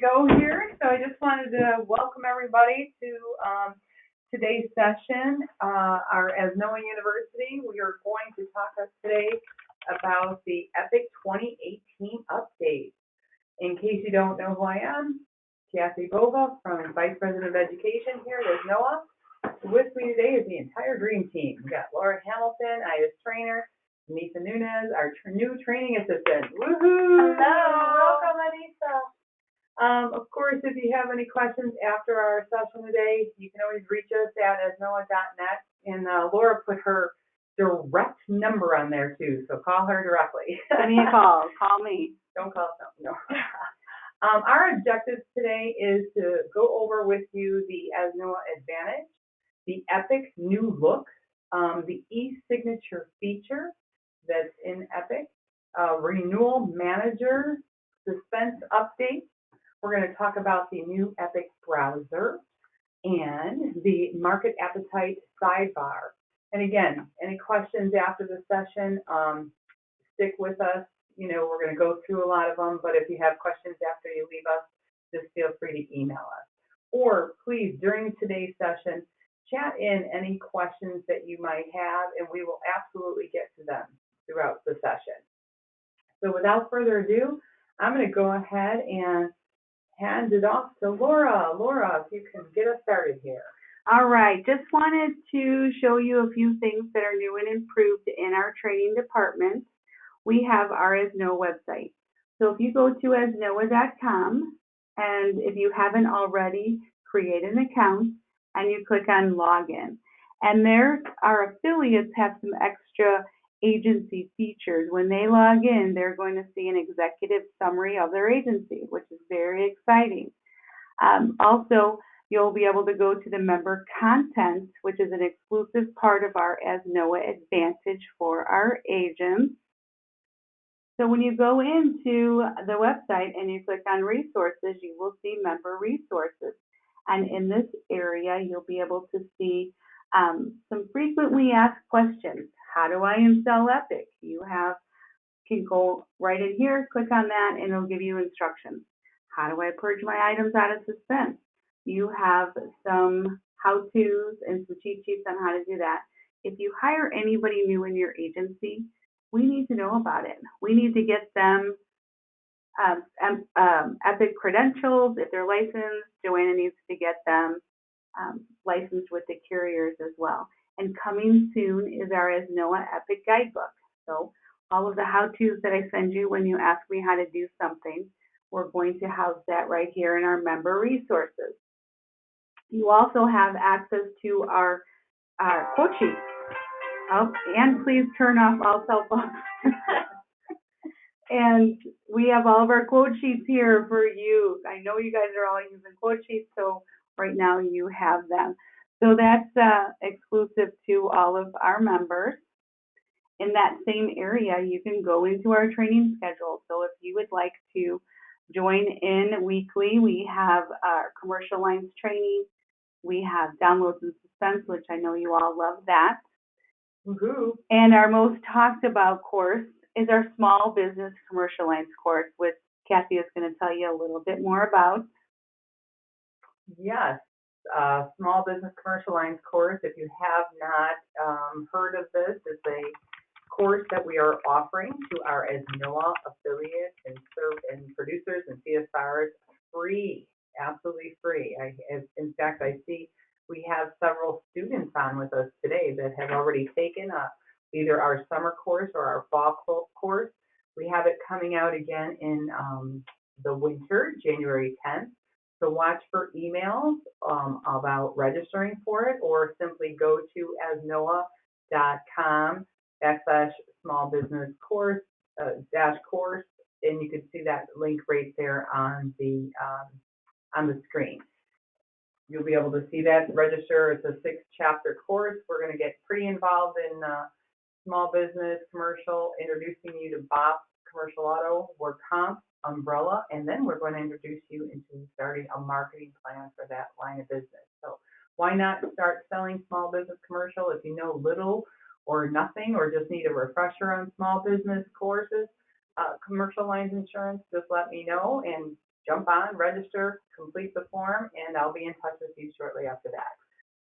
go here. So I just wanted to welcome everybody to today's session, our ASNOA University. We are going to talk today about the EPIC 2018 update. In case you don't know who I am, Kathy Bova from Vice President of Education here at ASNOA. With me today is the entire dream team. We've got Laura Hamilton, IAS trainer, Anissa Nunez, our new training assistant. Woohoo! Hello! Welcome, Anissa. Of course, if you have any questions after our session today, you can always reach us at asnoa.net. And Laura put her direct number on there too, so call her directly. Give me a call. Call me. Don't call no. Our objective today is to go over with you the ASNOA Advantage, the EPIC new look, the e-signature feature that's in EPIC, Renewal Manager, Suspense update. We're going to talk about the new EPIC browser and the market appetite sidebar. And again, any questions after the session, stick with us. You know, we're going to go through a lot of them, but if you have questions after you leave us, just feel free to email us. Or please, during today's session, chat in any questions that you might have, and we will absolutely get to them throughout the session. So without further ado, I'm going to go ahead and hand it off to Laura. Laura, if you can get us started here. All right. Just wanted to show you a few things that are new and improved in our training department. We have our ASNOA website. So if you go to asnoa.com, and if you haven't already, create an account, and you click on Login. And there, our affiliates have some extra agency features. When they log in, they're going to see an executive summary of their agency, which is very exciting. Also, you'll be able to go to the member content, which is an exclusive part of our ASNOA Advantage for our agents. So when you go into the website and you click on resources, you will see member resources. And in this area, you'll be able to see some frequently asked questions. How do I install EPIC? You can go right in here, click on that, and it'll give you instructions. How do I purge my items out of Suspense? You have some how-tos and some cheat sheets on how to do that. If you hire anybody new in your agency, we need to know about it. We need to get them EPIC credentials. If they're licensed, Joanna needs to get them licensed with the carriers as well. And coming soon is our ASNOA EPIC guidebook. So all of the how-tos that I send you when you ask me how to do something, we're going to house that right here in our member resources. You also have access to our quote sheets. Oh, and please turn off all cell phones. And we have all of our quote sheets here for you. I know you guys are all using quote sheets, so right now you have them. So that's exclusive to all of our members. In that same area, you can go into our training schedule. So if you would like to join in weekly, we have our commercial lines training. We have downloads and Suspense, which I know you all love that. Woohoo! And our most talked about course is our small business commercial lines course, which Kathy is going to tell you a little bit more about. Yes, small business commercial lines course. If you have not heard of this, it's a course that we are offering to our ASNOA affiliates and producers and CSRs free, absolutely free. In fact, I see we have several students on with us today that have already taken either our summer course or our fall course. We have it coming out again in the winter, January 10th. So watch for emails about registering for it, or simply go to asnoa.com/small business course -course, and you can see that link right there on the screen. You'll be able to see that, register. It's a 6-chapter course. We're going to get pretty involved in small business, commercial, introducing you to BOP, commercial auto, work comp, umbrella, and then we're going to introduce you into starting a marketing plan for that line of business. So why not start selling small business commercial if you know little or nothing, or just need a refresher on small business courses, commercial lines insurance? Just let me know, and jump on, register, complete the form, and I'll be in touch with you shortly after that.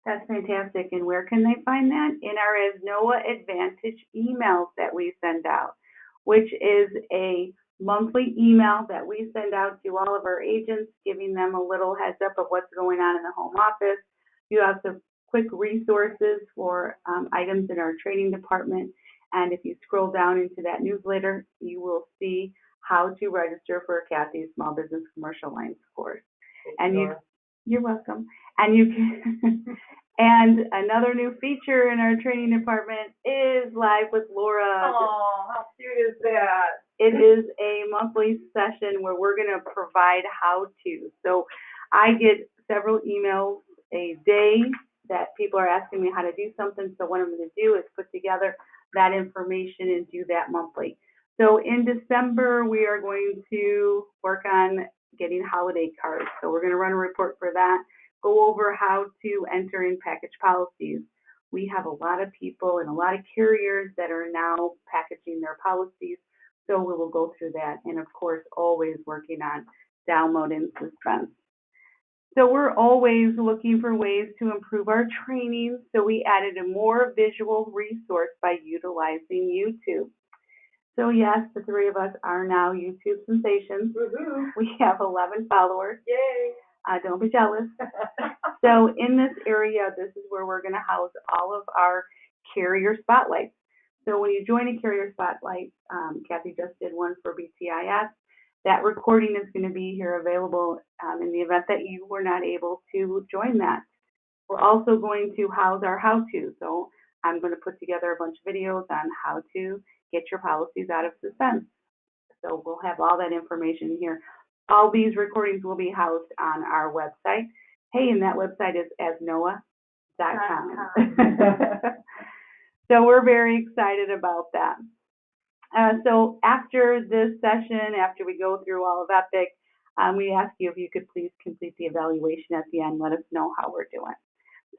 That's fantastic. And where can they find that? In our ASNOA Advantage emails that we send out, which is a monthly email that we send out to all of our agents, giving them a little heads up of what's going on in the home office. You have some quick resources for items in our training department. And if you scroll down into that newsletter, you will see how to register for Kathy's Small Business Commercial Lines course. And you're welcome. And you can, and another new feature in our training department is Live with Laura. Oh, how cute is that? It is a monthly session where we're going to provide how-to. So I get several emails a day that people are asking me how to do something. So what I'm going to do is put together that information and do that monthly. So in December, we are going to work on getting holiday cards. So we're going to run a report for that, go over how to enter in package policies. We have a lot of people and a lot of carriers that are now packaging their policies. So we will go through that. And of course, always working on downloading Suspense. So we're always looking for ways to improve our training. So we added a more visual resource by utilizing YouTube. So yes, the three of us are now YouTube sensations. Woohoo. We have 11 followers. Yay. Don't be jealous. So in this area, this is where we're going to house all of our carrier spotlights. So when you join a carrier spotlight, Kathy just did one for BTIS. That recording is going to be here available in the event that you were not able to join that. We're also going to house our how-to. So I'm going to put together a bunch of videos on how to get your policies out of Suspense. So we'll have all that information here. All these recordings will be housed on our website. Hey, and that website is ASNOA.com. So we're very excited about that. So after this session, after we go through all of Epic, we ask you if you could please complete the evaluation at the end. Let us know how we're doing.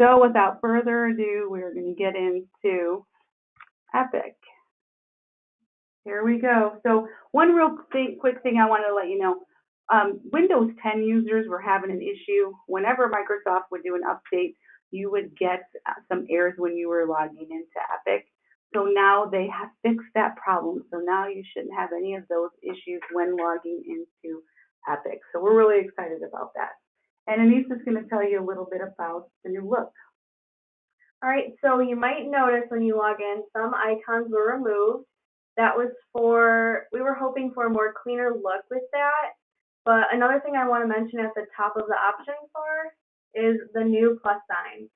So without further ado, we're going to get into Epic. Here we go. So one real quick thing I want to let you know. Windows 10 users were having an issue. Whenever Microsoft would do an update, you would get some errors when you were logging into Epic. So now they have fixed that problem. So now you shouldn't have any of those issues when logging into Epic. So we're really excited about that. And Anissa's going to tell you a little bit about the new look. All right, so you might notice when you log in, some icons were removed. That was we were hoping for a more cleaner look with that. But another thing I want to mention at the top of the options bar is the new plus sign.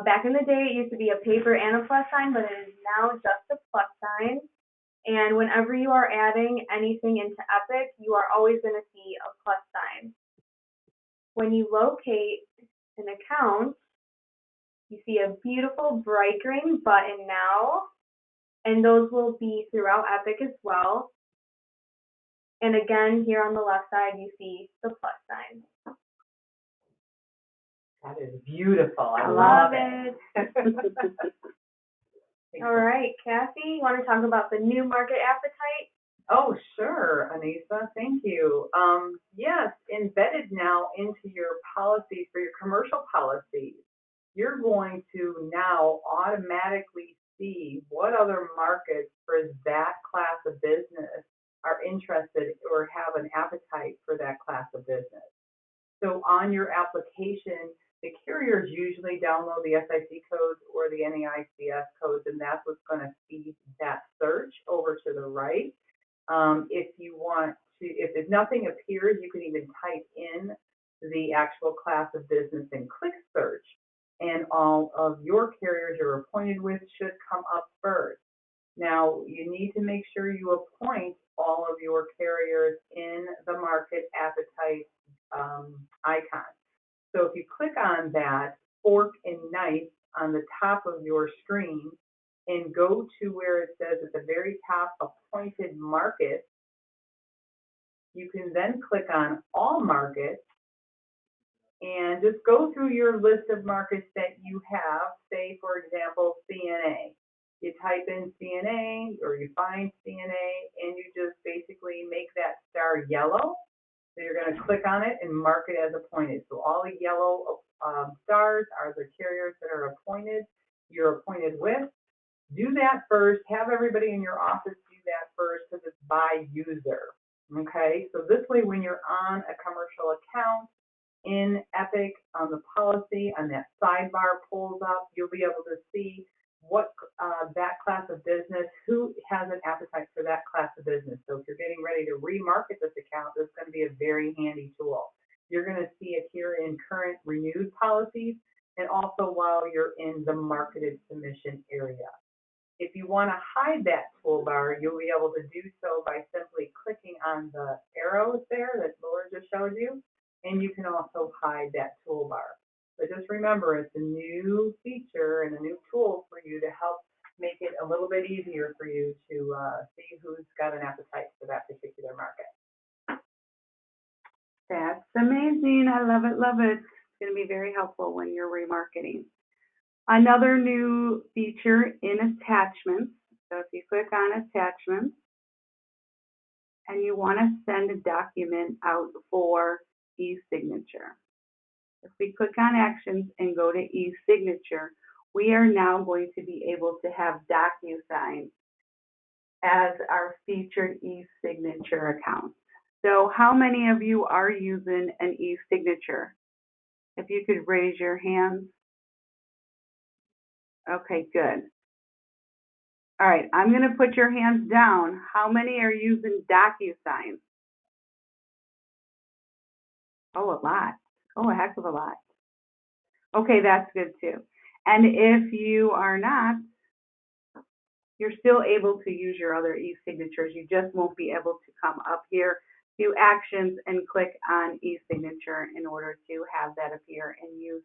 Back in the day, it used to be a paper and a plus sign, but it is now just a plus sign. And whenever you are adding anything into Epic, you are always going to see a plus sign. When you locate an account, you see a beautiful bright green button now, and those will be throughout Epic as well. And again, here on the left side, you see the plus sign. That is beautiful. I love it. All right, Kathy, you want to talk about the new market appetite? Oh, sure, Anissa. Thank you. Yes, embedded now into your policies for your commercial policies, you're going to now automatically see what other markets for that class of business are interested or have an appetite for that class of business. So on your application, the carriers usually download the SIC codes or the NAICS codes, and that's what's going to feed that search over to the right. If you want to, if nothing appears, you can even type in the actual class of business and click search, and all of your carriers you're appointed with should come up first. Now, you need to make sure you appoint all of your carriers in the market appetite icon. So if you click on that fork and knife on the top of your screen and go to where it says at the very top, appointed markets, you can then click on all markets and just go through your list of markets that you have. Say, for example, CNA. You type in CNA or you find CNA and you just basically make that star yellow. So you're going to click on it and mark it as appointed. So all the yellow stars are the carriers that are appointed, you're appointed with. Do that first. Have everybody in your office do that first because it's by user. Okay, so this way when you're on a commercial account in Epic on the policy, on that sidebar pulls up, you'll be able to see what that class of business, who has an appetite for that class of business. So if you're getting ready to remarket this account, this is going to be a very handy tool. You're going to see it here in current renewed policies and also while you're in the marketed submission area. If you want to hide that toolbar, you'll be able to do so by simply clicking on the arrows there that Laura just showed you, and you can also hide that toolbar. But just remember, it's a new feature and a new tool for you to help make it a little bit easier for you to see who's got an appetite for that particular market. That's amazing. I love it, love it. It's going to be very helpful when you're remarketing. Another new feature in attachments. So if you click on attachments and you want to send a document out for e-signature. If we click on actions and go to e-signature, we are now going to be able to have DocuSign as our featured e-signature account. So how many of you are using an e-signature? If you could raise your hands. Okay, good. All right, I'm going to put your hands down. How many are using DocuSign? Oh, a lot. Oh, a heck of a lot. Okay, that's good too. And if you are not, you're still able to use your other e-signatures. You just won't be able to come up here, do actions, and click on e-signature in order to have that appear and use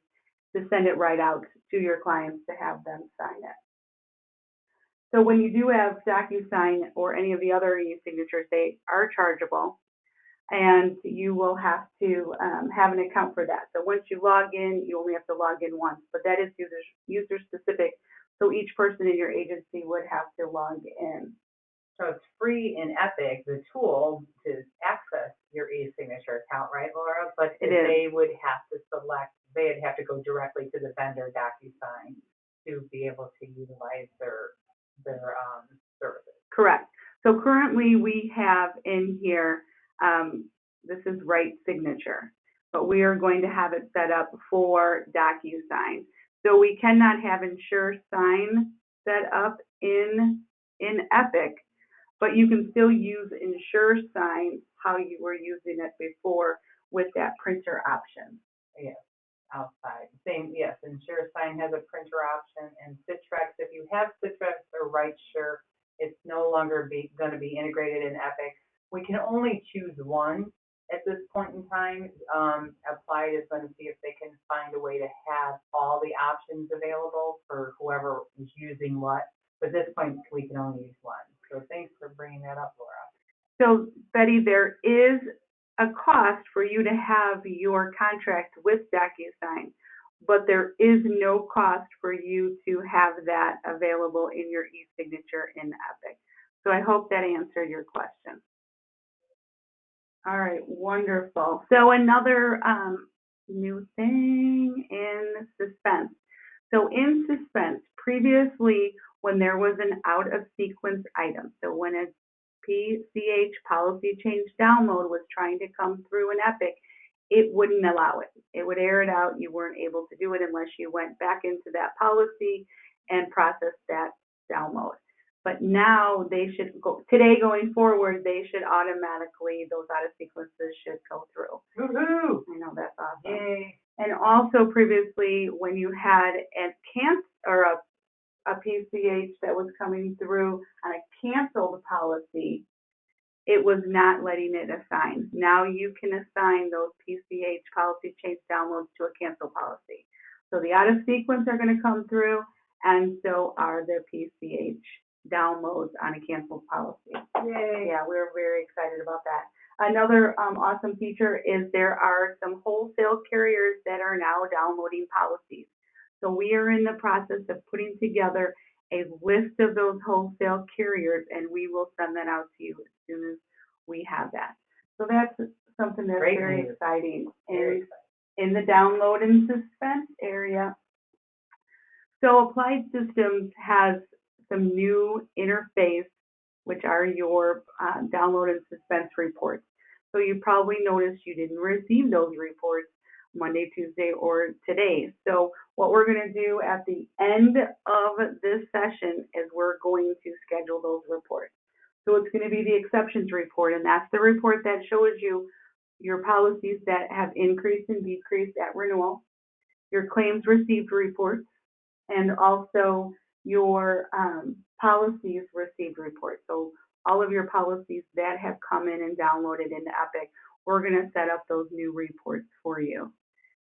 to send it right out to your clients to have them sign it. So when you do have DocuSign or any of the other e-signatures, they are chargeable, and you will have to have an account for that. So once you log in, you only have to log in once, but that is user specific. So each person in your agency would have to log in. So it's free in Epic, the tool to access your e-signature account, right, Laura? But they would have to they'd have to go directly to the vendor DocuSign to be able to utilize their services. Correct. So currently we have in here, this is Right Signature, but we are going to have it set up for DocuSign. So we cannot have Ensure Sign set up in Epic, but you can still use Ensure Sign how you were using it before with that printer option. Yes, outside. Same, yes, Ensure Sign has a printer option, and Citrix, if you have Citrix or RightSure, it's no longer going to be integrated in Epic. We can only choose one at this point in time. Applied is going to see if they can find a way to have all the options available for whoever is using what. But at this point, we can only use one. So thanks for bringing that up, Laura. So Betty, there is a cost for you to have your contract with DocuSign, but there is no cost for you to have that available in your e-signature in Epic. So I hope that answered your question. All right, wonderful. So another new thing in Suspense. So in Suspense, previously when there was an out of sequence item, so when a PCH policy change download was trying to come through in Epic, it wouldn't allow it. It would error it out. You weren't able to do it unless you went back into that policy and processed that download. But now they should go, today going forward, they should automatically, those out of sequences should go through. Woohoo! I know, that's awesome. Yay. And also previously when you had a PCH that was coming through on a canceled policy, it was not letting it assign. Now you can assign those PCH policy change downloads to a cancel policy. So the out of sequence are going to come through, and so are the PCH downloads on a canceled policy. Yay. Yeah, we're very excited about that. Another awesome feature is there are some wholesale carriers that are now downloading policies. So we are in the process of putting together a list of those wholesale carriers, and we will send that out to you as soon as we have that. So that's something that's Great very news. exciting. Very And in the download and suspense area. So Applied Systems has some new interface, which are your download and suspense reports. So you probably noticed you didn't receive those reports Monday, Tuesday, or today. So what we're going to do at the end of this session is we're going to schedule those reports. So it's going to be the exceptions report, and that's the report that shows you your policies that have increased and decreased at renewal, your claims received reports, and also your policies received reports. So all of your policies that have come in and downloaded into Epic, we're going to set up those new reports for you.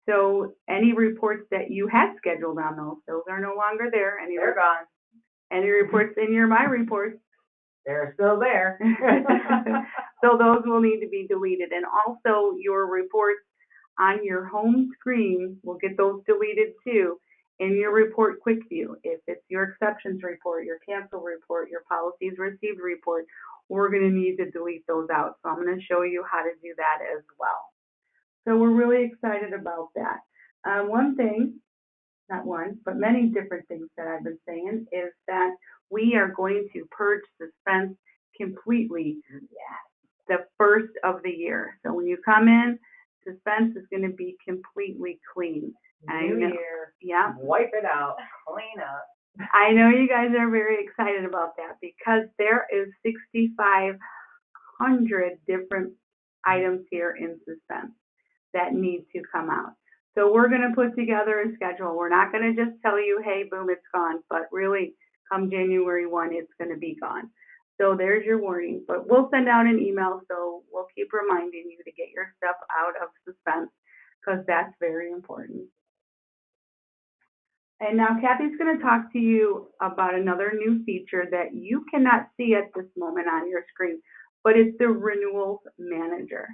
So any reports that you had scheduled on those are no longer there. They're gone. Any reports in your My Reports, They're still there. so those will need to be deleted. And also your reports on your home screen, we'll get those deleted too in your report quick view. If it's your exceptions report, your cancel report, your policies received report, we're going to need to delete those out. So I'm going to show you how to do that as well. So we're really excited about that. One thing, not one, but many different things that I've been saying is that we are going to purge Suspense completely the first of the year. So when you come in, Suspense is going to be completely clean. New year. Yeah. Wipe it out. Clean up. I know you guys are very excited about that because there is 6,500 different items here in Suspense that need to come out. So we're going to put together a schedule. We're not going to just tell you, hey, boom, it's gone, but really come January 1, it's going to be gone. So there's your warning, but we'll send out an email, so we'll keep reminding you to get your stuff out of Suspense because that's very important. And now Kathy's going to talk to you about another new feature that you cannot see at this moment on your screen, but it's the Renewal Manager.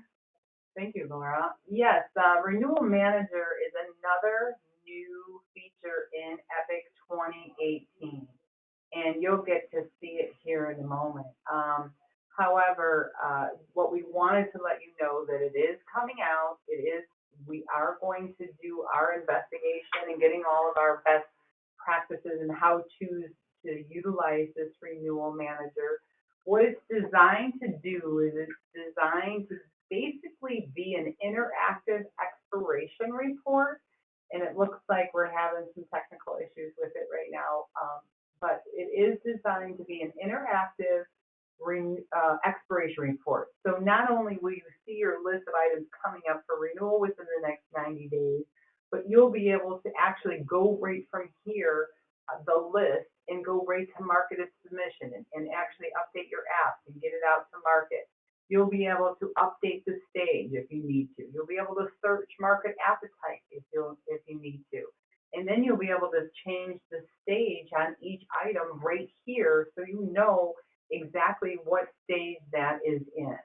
Thank you, Laura. Yes, Renewal Manager is another new feature in Epic 2018, and you'll get to see it here in a moment. However, what we wanted to let you know that it is coming out. We are going to do our investigation and getting all of our best practices and how-tos to utilize this Renewal Manager. What it's designed to do is it's designed to basically be an interactive expiration report, and it looks like we're having some technical issues with it right now, but it is designed to be an interactive expiration report. So not only will you see your list of items coming up for renewal within the next 90 days, but you'll be able to actually go right from here, the list, and go right to marketed submission and actually update your app and get it out to market. You'll be able to update the stage if you need to. You'll be able to search market appetite if you need to. And then you'll be able to change the stage on each item right here so you know exactly what stage that is in.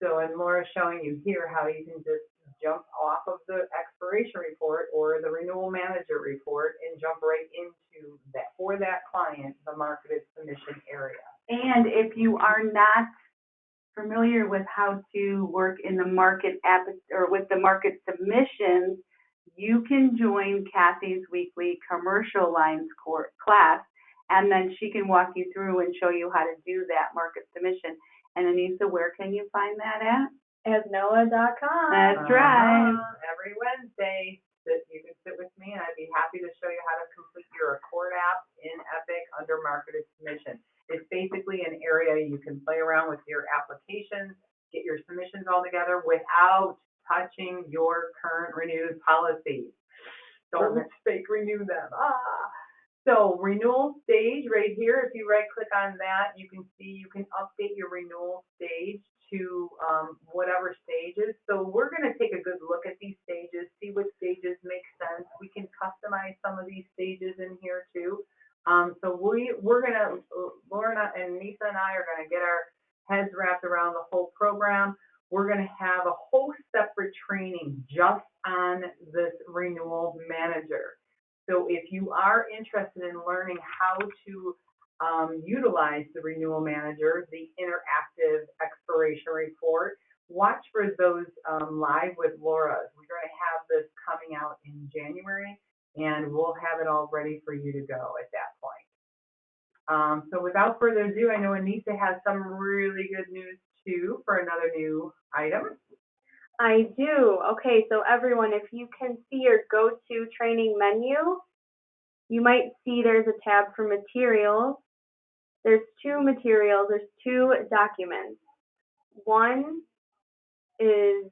So, and Laura's showing you here how you can just jump off of the expiration report or the Renewal Manager report and jump right into that, for that client, the marketed submission area. And if you are not familiar with how to work in the market app or with the market submissions, you can join Kathy's weekly commercial lines class, and then she can walk you through and show you how to do that market submission. And Anissa, where can you find that at? ASNOA.com. That's right. Every Wednesday, you can sit with me, and I'd be happy to show you how to complete your Accord app in Epic under marketed submission. It's basically an area you can play around with your applications, get your submissions all together without touching your current renewed policies. Don't fake renew them. So renewal stage right here, if you right click on that, you can see you can update your renewal stage to whatever stages. So we're going to take a good look at these stages, see what stages make sense. We can customize some of these stages in here too. So we're going to, Laura and Nisa and I are going to get our heads wrapped around the whole program. We're going to have a whole separate training just on this Renewal Manager. So if you are interested in learning how to utilize the Renewal Manager, the interactive expiration report, watch for those live with Laura's. We're going to have this coming out in January, and we'll have it all ready for you to go at that point. So without further ado, I know Anissa has some really good news too for another new item. I do. Okay, so everyone, if you can see your go-to training menu, you might see there's a tab for materials. There's two materials, there's two documents. One is,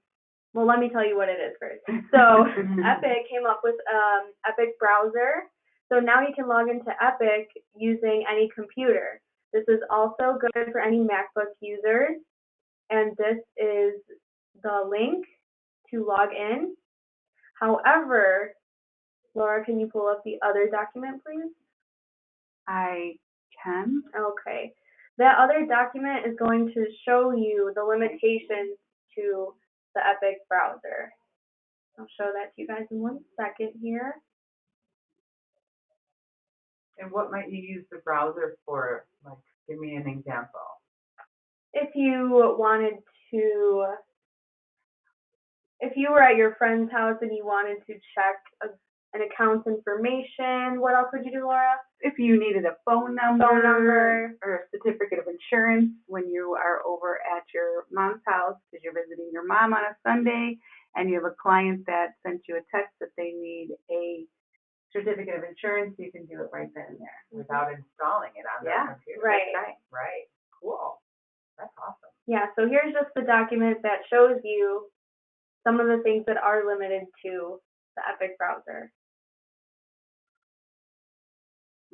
well, let me tell you what it is first. So Epic came up with Epic Browser. So now you can log into Epic using any computer. This is also good for any MacBook users. And this is the link to log in. However, Laura, can you pull up the other document, please? I can. Okay. That other document is going to show you the limitations to the Epic browser. I'll show that to you guys in 1 second here. And what might you use the browser for? Like, give me an example. If you wanted to, if you were at your friend's house and you wanted to check an account's information, what else would you do, Laura? If you needed a phone number or a certificate of insurance when you are over at your mom's house because you're visiting your mom on a Sunday and you have a client that sent you a text that they need a certificate of insurance, you can do it right then and there without installing it on the computer. Right. Right. Cool. That's awesome. Yeah, so here's just the document that shows you some of the things that are limited to the Epic browser.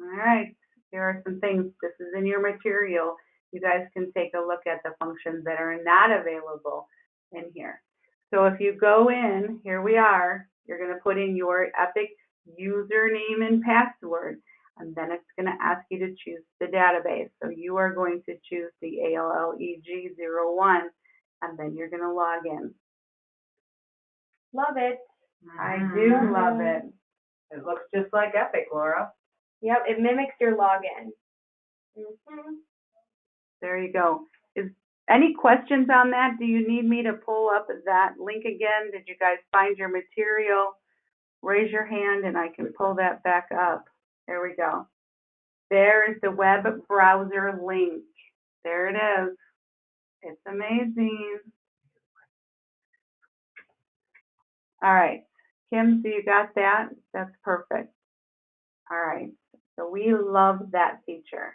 All right, here are some things. This is in your material. You guys can take a look at the functions that are not available in here. So if you go in, here we are, you're going to put in your Epic username and password, and then it's going to ask you to choose the database. So you are going to choose the ALLEG01, and then you're going to log in. Love it. I do love it. It looks just like Epic, Laura. Yep, it mimics your login. There you go. Is any questions on that? Do you need me to pull up that link again? Did you guys find your material? Raise your hand and I can pull that back up. There we go. There is the web browser link. There it is. It's amazing. All right. Kim, so you got that? That's perfect. All right. So we love that feature.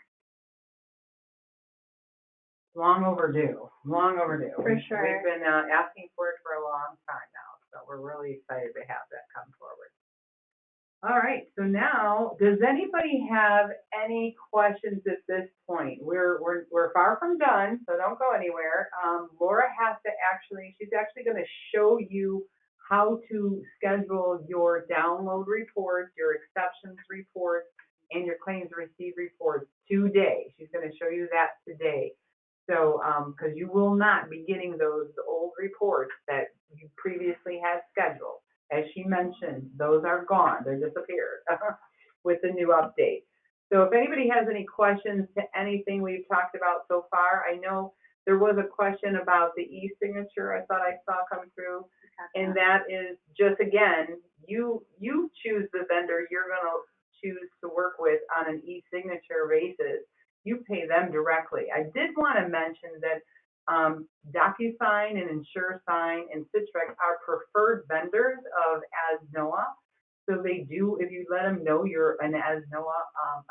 Long overdue. Long overdue. For sure. We've been asking for it for a long time now, so we're really excited to have that come forward. All right. So now, does anybody have any questions at this point? We're far from done, so don't go anywhere. Laura has to she's actually going to show you how to schedule your download reports, your exceptions reports, and your claims received reports today. She's going to show you that today. So, because you will not be getting those old reports that you previously had scheduled. As she mentioned, those are gone. They're disappeared with the new update. So if anybody has any questions to anything we've talked about so far, I know there was a question about the e-signature I thought I saw come through. And that is just, again, you choose the vendor you're going to choose to work with on an e-signature basis. You pay them directly. I did want to mention that DocuSign and InsureSign and Citrix are preferred vendors of ASNOA. So they do, if you let them know you're an ASNOA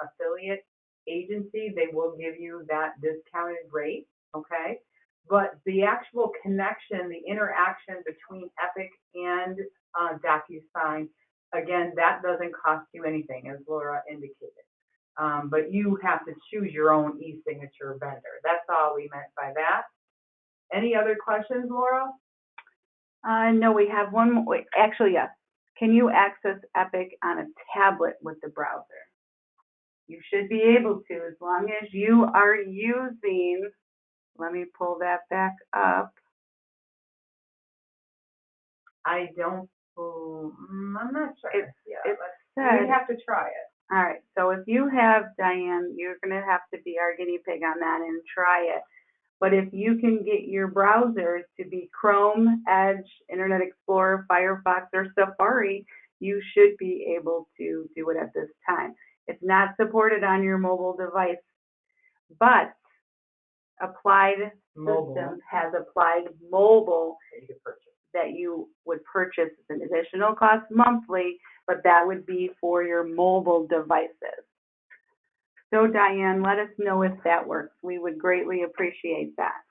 affiliate agency, they will give you that discounted rate, okay? But the actual connection, the interaction between Epic and DocuSign, again, that doesn't cost you anything, as Laura indicated. But you have to choose your own e-signature vendor. That's all we meant by that. Any other questions, Laura? No, we have one more. Wait, actually, yes. Can you access Epic on a tablet with the browser? You should be able to, as long as you are using, let me pull that back up. I'm not sure. We'd have to try it. All right, so if you have, Diane, you're going to have to be our guinea pig on that and try it. But if you can get your browsers to be Chrome, Edge, Internet Explorer, Firefox, or Safari, you should be able to do it at this time. It's not supported on your mobile device, but Applied Systems has Applied Mobile that you would purchase as an additional cost monthly, but that would be for your mobile devices. So Diane, let us know if that works. We would greatly appreciate that.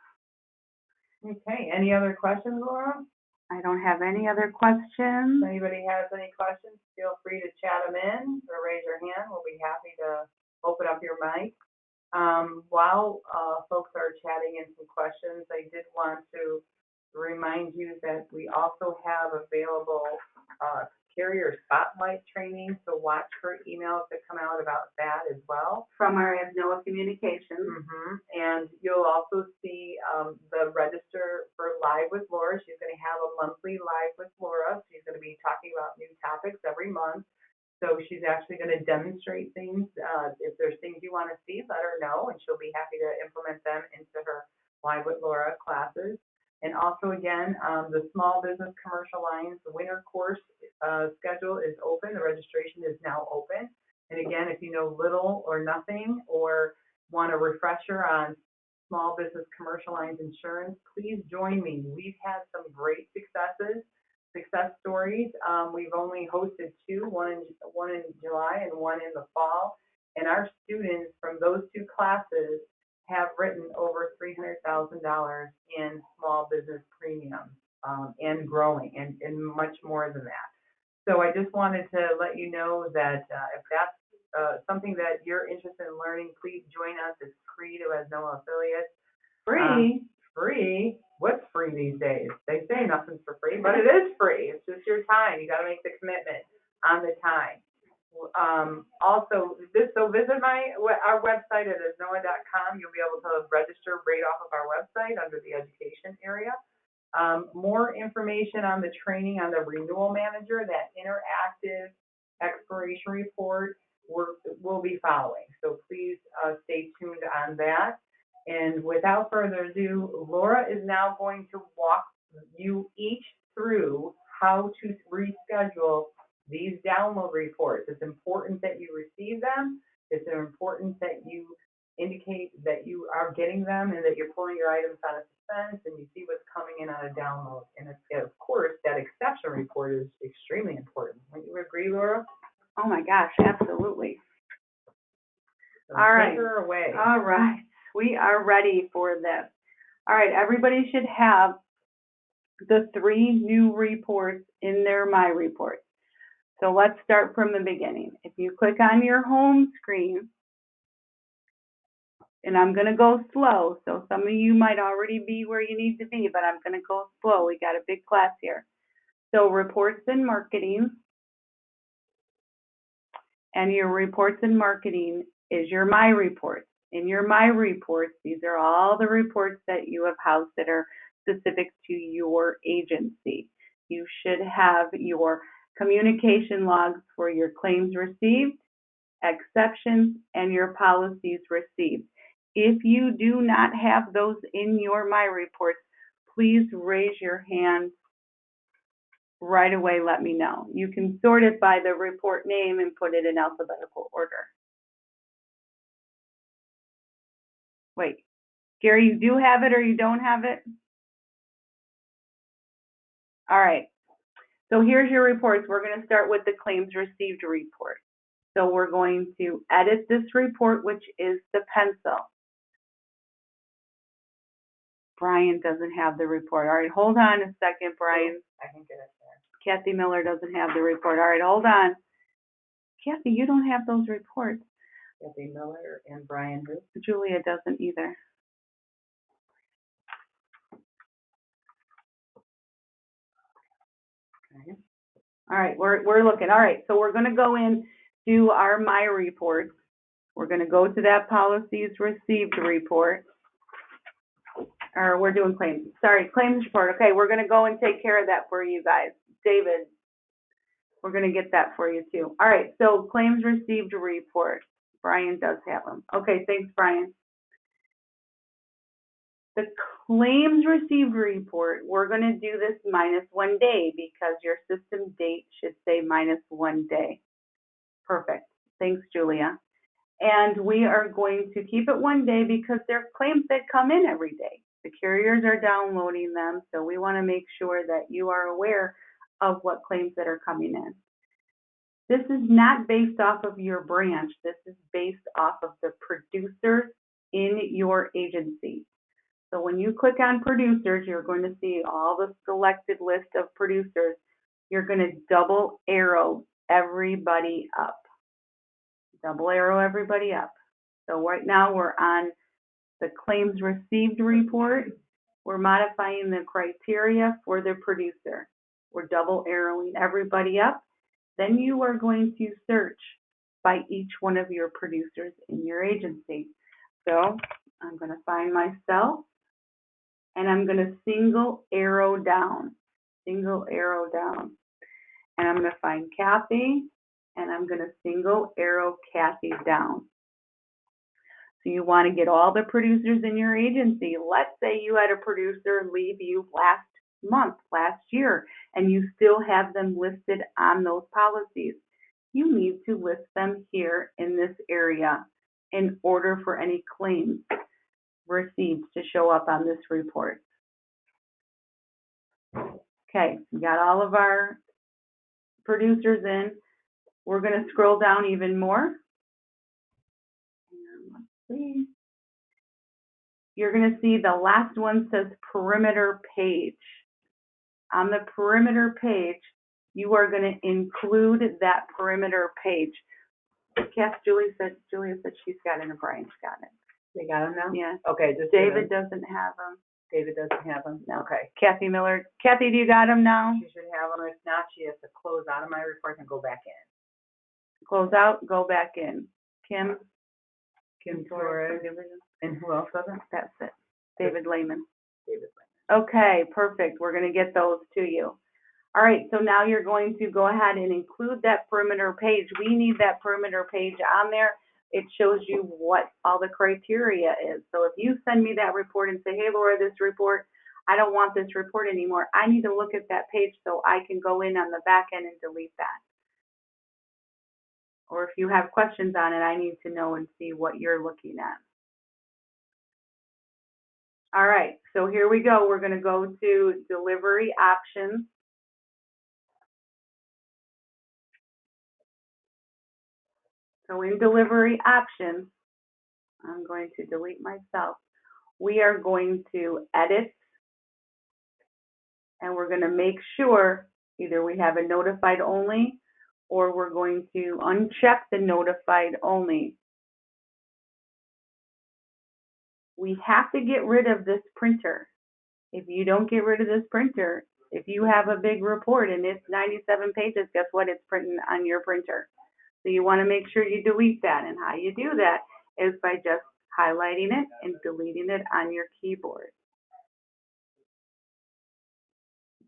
Okay, any other questions, Laura? I don't have any other questions. If anybody has any questions, feel free to chat them in or raise your hand. We'll be happy to open up your mic. While folks are chatting in some questions, I did want to remind you that we also have available carrier spotlight training, so watch for emails that come out about that as well. From our ASNOA Communications. And you'll also see the register for Live with Laura. She's going to have a monthly Live with Laura. She's going to be talking about new topics every month. So she's actually going to demonstrate things. If there's things you want to see, let her know, and she'll be happy to implement them into her Live with Laura classes. And also, again, the Small Business Commercial Lines, the winter course schedule is open. The registration is now open. And again, if you know little or nothing or want a refresher on small business commercial lines insurance, please join me. We've had some great success stories. We've only hosted two, one in July and one in the fall. And our students from those two classes have written over $300,000 in small business premiums and growing and much more than that. So I just wanted to let you know that if that's something that you're interested in learning, please join us. It's free to ASNOA affiliates. Free? Free? What's free these days? They say nothing's for free, but it is free. It's just your time. You got to make the commitment on the time. Also, visit our website at ASNOA.com. You'll be able to register right off of our website under the education area. More information on the training on the Renewal Manager, that interactive expiration report, will be following. So please stay tuned on that. And without further ado, Laura is now going to walk you each through how to reschedule these download reports. It's important that you receive them. It's important that you indicate that you are getting them and that you're pulling your items out of Suspense and you see what's coming in on a download. And of course, that exception report is extremely important. Wouldn't you agree, Laura? Oh my gosh, absolutely. So All right. take her away. All right. We are ready for this. All right, everybody should have the 3 new reports in their My Reports. So let's start from the beginning. If you click on your home screen, and I'm going to go slow, so some of you might already be where you need to be, but I'm going to go slow. We got a big class here. So reports and marketing, and your reports and marketing is your My Reports. In your My Reports, these are all the reports that you have housed that are specific to your agency. You should have your communication logs for your claims received, exceptions, and your policies received. If you do not have those in your My Reports, please raise your hand right away. Let me know. You can sort it by the report name and put it in alphabetical order. Wait, Gary, you do have it or you don't have it? All right. So here's your reports. We're going to start with the claims received report. So we're going to edit this report, which is the pencil. Brian doesn't have the report. All right, hold on a second, Brian. I can get it there. Kathy Miller doesn't have the report. All right, hold on. Kathy, you don't have those reports. Kathy Miller and Brian who? Julia doesn't either. Okay. All right, we're looking. All right, so we're going to go in to our My Reports. We're going to go to that policies received report. Or we're doing claims. Sorry, claims report. Okay, we're going to go and take care of that for you guys. David, we're going to get that for you too. All right, so claims received report. Brian does have them. Okay, thanks, Brian. The claims received report, we're going to do this minus 1 day because your system date should say minus 1 day. Perfect. Thanks, Julia. And we are going to keep it 1 day because there are claims that come in every day. The carriers are downloading them, so we want to make sure that you are aware of what claims that are coming in. This is not based off of your branch. This is based off of the producers in your agency. So when you click on producers, you're going to see all the selected list of producers. You're going to double arrow everybody up. Double arrow everybody up. So right now we're on the claims received report. We're modifying the criteria for the producer. We're double arrowing everybody up. Then you are going to search by each one of your producers in your agency. So I'm going to find myself and I'm going to single arrow down. Single arrow down. And I'm going to find Kathy and I'm going to single arrow Kathy down. So you want to get all the producers in your agency. Let's say you had a producer leave you last month, last year, and you still have them listed on those policies. You need to list them here in this area in order for any claims received to show up on this report. Okay, we got all of our producers in. We're going to scroll down even more. And let's see. You're going to see the last one says perimeter page. On the perimeter page, you are going to include that perimeter page. Julia said she's got it and Brian's got it. They got them now? Yeah. Okay, just David doesn't have them. David doesn't have them? No. Okay. Kathy Miller. Kathy, do you got them now? She should have them. If not, she has to close out of my report and go back in. Close out, go back in. Kim Torres. And who else was it? That's it. David Lehman. David Lehman. Okay, perfect. We're going to get those to you. All right, so now you're going to go ahead and include that perimeter page. We need that perimeter page on there. It shows you what all the criteria is. So if you send me that report and say, hey, Laura, this report, I don't want this report anymore, I need to look at that page so I can go in on the back end and delete that. Or if you have questions on it, I need to know and see what you're looking at. All right, so here we go. We're going to go to delivery options. So in delivery options, I'm going to delete myself. We are going to edit, and we're going to make sure either we have a notified only, or we're going to uncheck the notified only. We have to get rid of this printer. If you don't get rid of this printer, if you have a big report and it's 97 pages, guess what? It's printing on your printer. So you want to make sure you delete that. And how you do that is by just highlighting it and deleting it on your keyboard.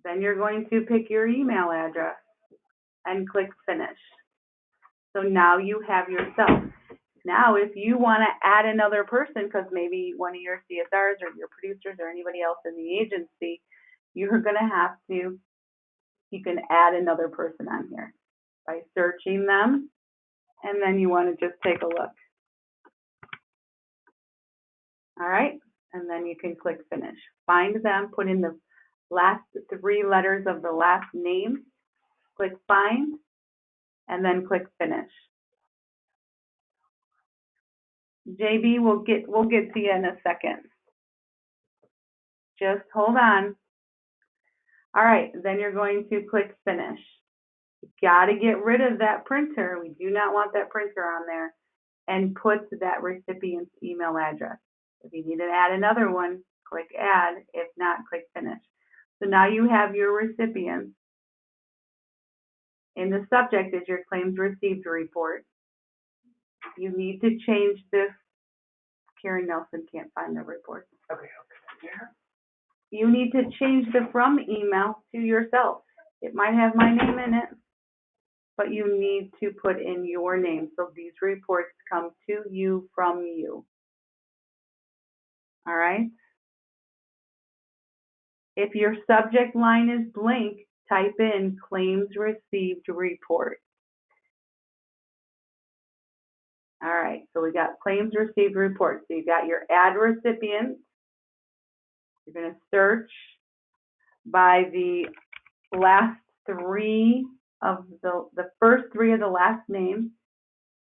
Then you're going to pick your email address and click finish. So now you have yourself. Now, if you want to add another person, because maybe one of your CSRs or your producers or anybody else in the agency, you're going to have to, you can add another person on here by searching them, and then you want to just take a look. All right, and then you can click finish. Find them, put in the last 3 letters of the last name, click find, and then click finish. JB, we'll get to you in a second. Just hold on. All right, then you're going to click finish. You got to get rid of that printer. We do not want that printer on there. And put that recipient's email address. If you need to add another one, click add. If not, click finish. So now you have your recipient. In the subject is your claims received report. You need to change this. Karen Nelson can't find the report. Okay. You need to change the from email to yourself. It might have my name in it, but you need to put in your name. So these reports come to you from you. All right? If your subject line is blank, type in claims received report. All right, so we got claims received report. So you got your add recipient. You're going to search by the last three of the first three of the last name.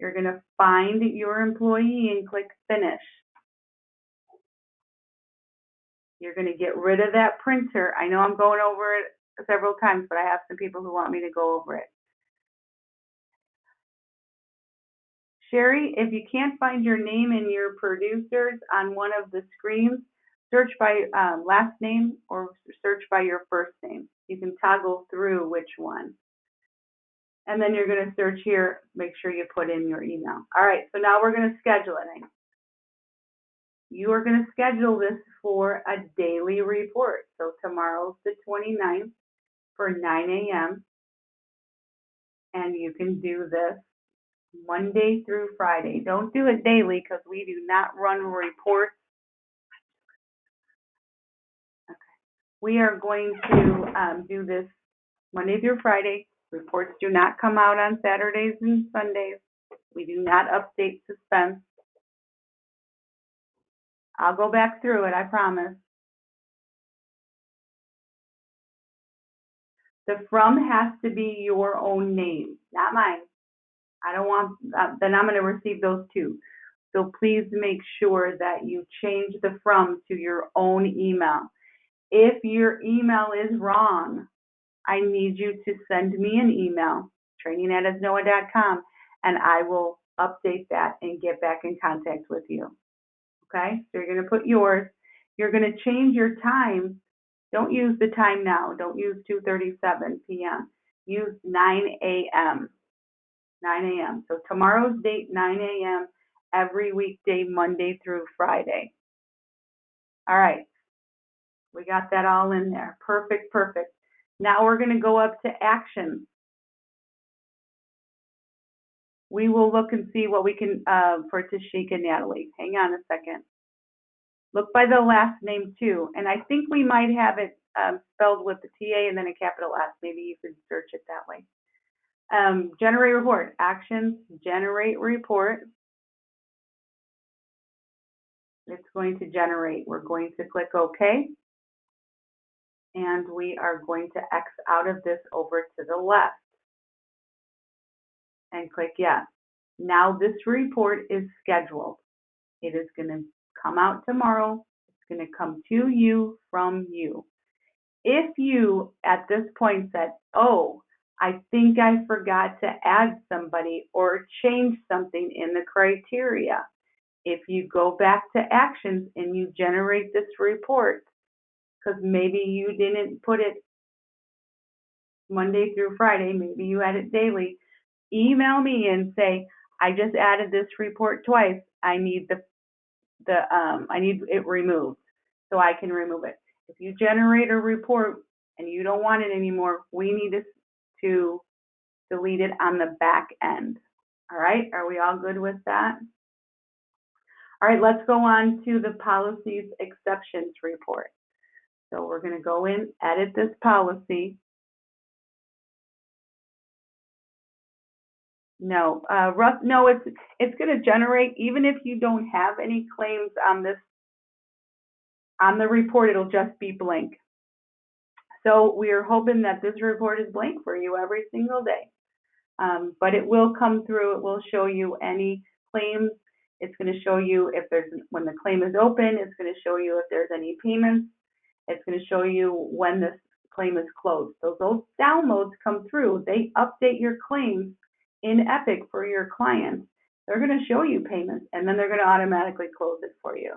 You're going to find your employee and click finish. You're going to get rid of that printer. I know I'm going over it several times, but I have some people who want me to go over it. Sherry, if you can't find your name and your producers on one of the screens, search by last name or search by your first name. You can toggle through which one. And then you're going to search here, make sure you put in your email. All right, so now we're going to schedule it. You are going to schedule this for a daily report. So tomorrow's the 29th for 9 a.m. And you can do this Monday through Friday. Don't do it daily because we do not run reports. Okay. We are going to do this Monday through Friday. Reports do not come out on Saturdays and Sundays. We do not update Suspense. I'll go back through it, I promise. The from has to be your own name, not mine. I don't want, then I'm going to receive those too. So please make sure that you change the from to your own email. If your email is wrong, I need you to send me an email, training@asnoa.com, and I will update that and get back in contact with you. Okay, so you're going to put yours. You're going to change your time. Don't use the time now. Don't use 2:37 p.m. Use 9 a.m. 9 a.m. So tomorrow's date, 9 a.m. every weekday, Monday through Friday. All right, we got that all in there. Perfect, perfect. Now we're going to go up to actions. We will look and see what we can for Tashika Natalie. Hang on a second. Look by the last name too, and I think we might have it spelled with the TA and then a capital S. Maybe you could search it that way. Generate report. Actions, generate report. It's going to generate. We're going to click OK. And we are going to X out of this over to the left. And click yes. Now this report is scheduled. It is going to come out tomorrow. It's going to come to you from you. If you at this point said, oh, I think I forgot to add somebody or change something in the criteria, if you go back to actions and you generate this report, because maybe you didn't put it Monday through Friday, maybe you add it daily, email me and say, I just added this report twice. I need I need it removed so I can remove it. If you generate a report and you don't want it anymore, we need to delete it on the back end. All right, are we all good with that? All right, let's go on to the policies exceptions report. So we're going to go in, edit this policy. No, no, it's going to generate, even if you don't have any claims on this, on the report, it'll just be blank. So we are hoping that this report is blank for you every single day. But it will come through, it will show you any claims. It's going to show you if there's, when the claim is open, it's going to show you if there's any payments. It's going to show you when this claim is closed. So those downloads come through, they update your claims in Epic for your clients. They're going to show you payments and then they're going to automatically close it for you.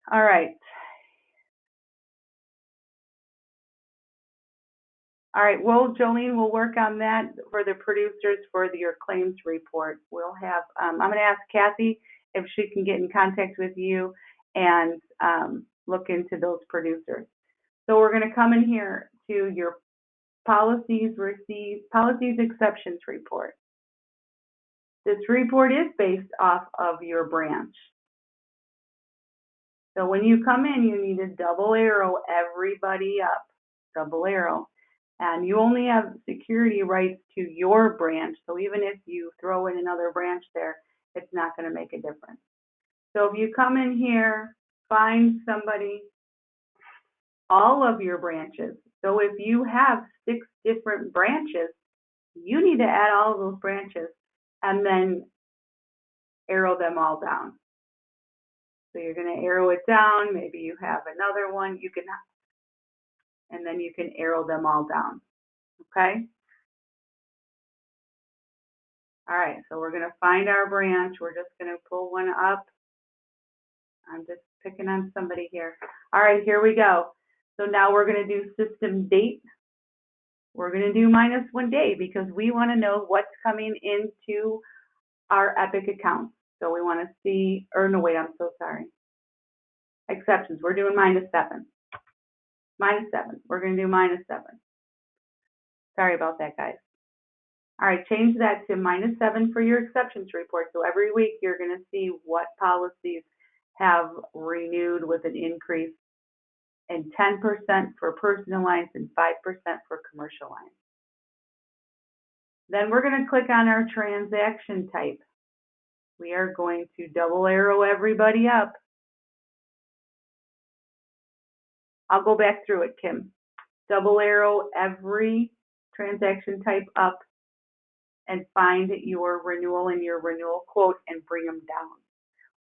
All right. All right, well, Jolene will work on that for the producers for your claims report. We'll have, I'm going to ask Kathy if she can get in contact with you and look into those producers. So we're going to come in here to your policies exceptions report. This report is based off of your branch. So when you come in, you need to double arrow everybody up, double arrow. And you only have security rights to your branch. So even if you throw in another branch there, it's not going to make a difference. So if you come in here, find somebody, all of your branches. So if you have 6 different branches, you need to add all of those branches and then arrow them all down. So you're going to arrow it down. Maybe you have another one. You can, and then you can arrow them all down. Okay? All right, so we're going to find our branch. We're just going to pull one up. I'm just picking on somebody here. All right, here we go. So now we're going to do system date. We're going to do -1 day because we want to know what's coming into our Epic account. So we want to see, or no, wait, I'm so sorry. Exceptions, we're doing -7. -7, we're going to do -7. Sorry about that, guys. All right, change that to -7 for your exceptions report. So every week you're going to see what policies have renewed with an increase in 10% for personal lines and 5% for commercial lines. Then we're going to click on our transaction type. We are going to double arrow everybody up. I'll go back through it, Kim. Double arrow every transaction type up and find your renewal and your renewal quote and bring them down.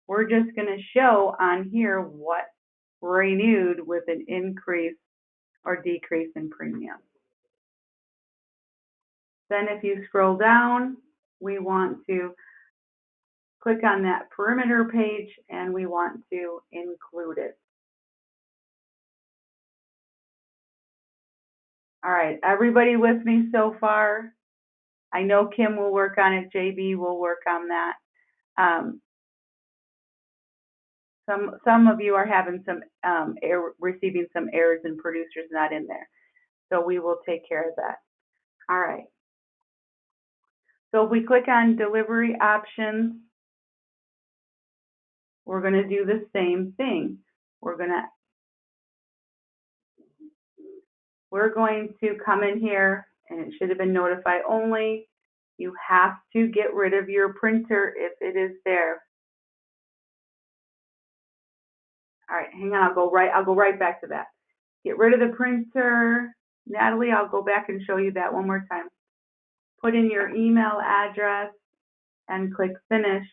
We're just going to show on here what renewed with an increase or decrease in premium. Then if you scroll down, we want to click on that perimeter page and we want to include it. All right, everybody with me so far? I know Kim will work on it, JB will work on that. Some of you are having some receiving some errors and producers not in there. So we will take care of that. All right. So if we click on delivery options, we're going to do the same thing. We're going to come in here, and it should have been notify only. You have to get rid of your printer if it is there. All right, hang on, I'll go right back to that. Get rid of the printer. Natalie, I'll go back and show you that one more time. Put in your email address and click finish.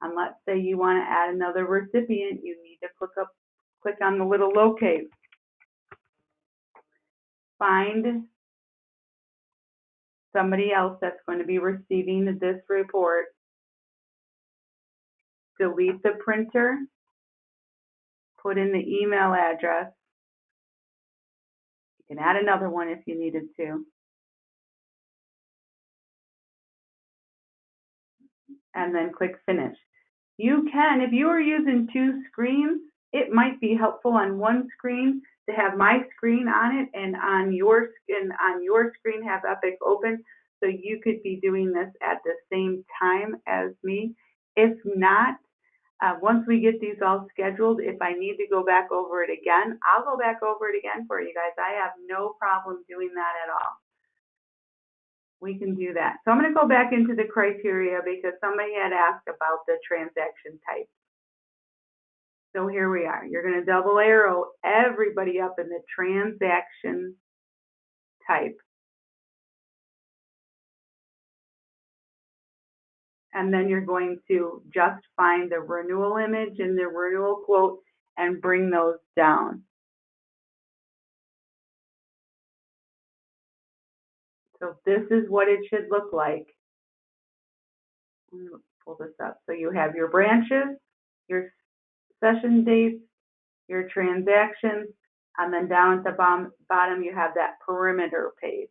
And let's say you want to add another recipient, you need to click on the little locate. Find somebody else that's going to be receiving this report. Delete the printer. Put in the email address. You can add another one if you needed to. And then click finish. You can, if you are using 2 screens, it might be helpful on one screen to have my screen on it and on your screen have Epic open, so you could be doing this at the same time as me. If not, once we get these all scheduled, if I need to go back over it again, I'll go back over it again for you guys. I have no problem doing that at all. We can do that. So I'm going to go back into the criteria because somebody had asked about the transaction type. So here we are. You're going to double arrow everybody up in the transaction type. And then you're going to just find the renewal image and the renewal quote and bring those down. So this is what it should look like. I'm going to pull this up. So you have your branches, your session dates, your transactions, and then down at the bottom you have that perimeter page.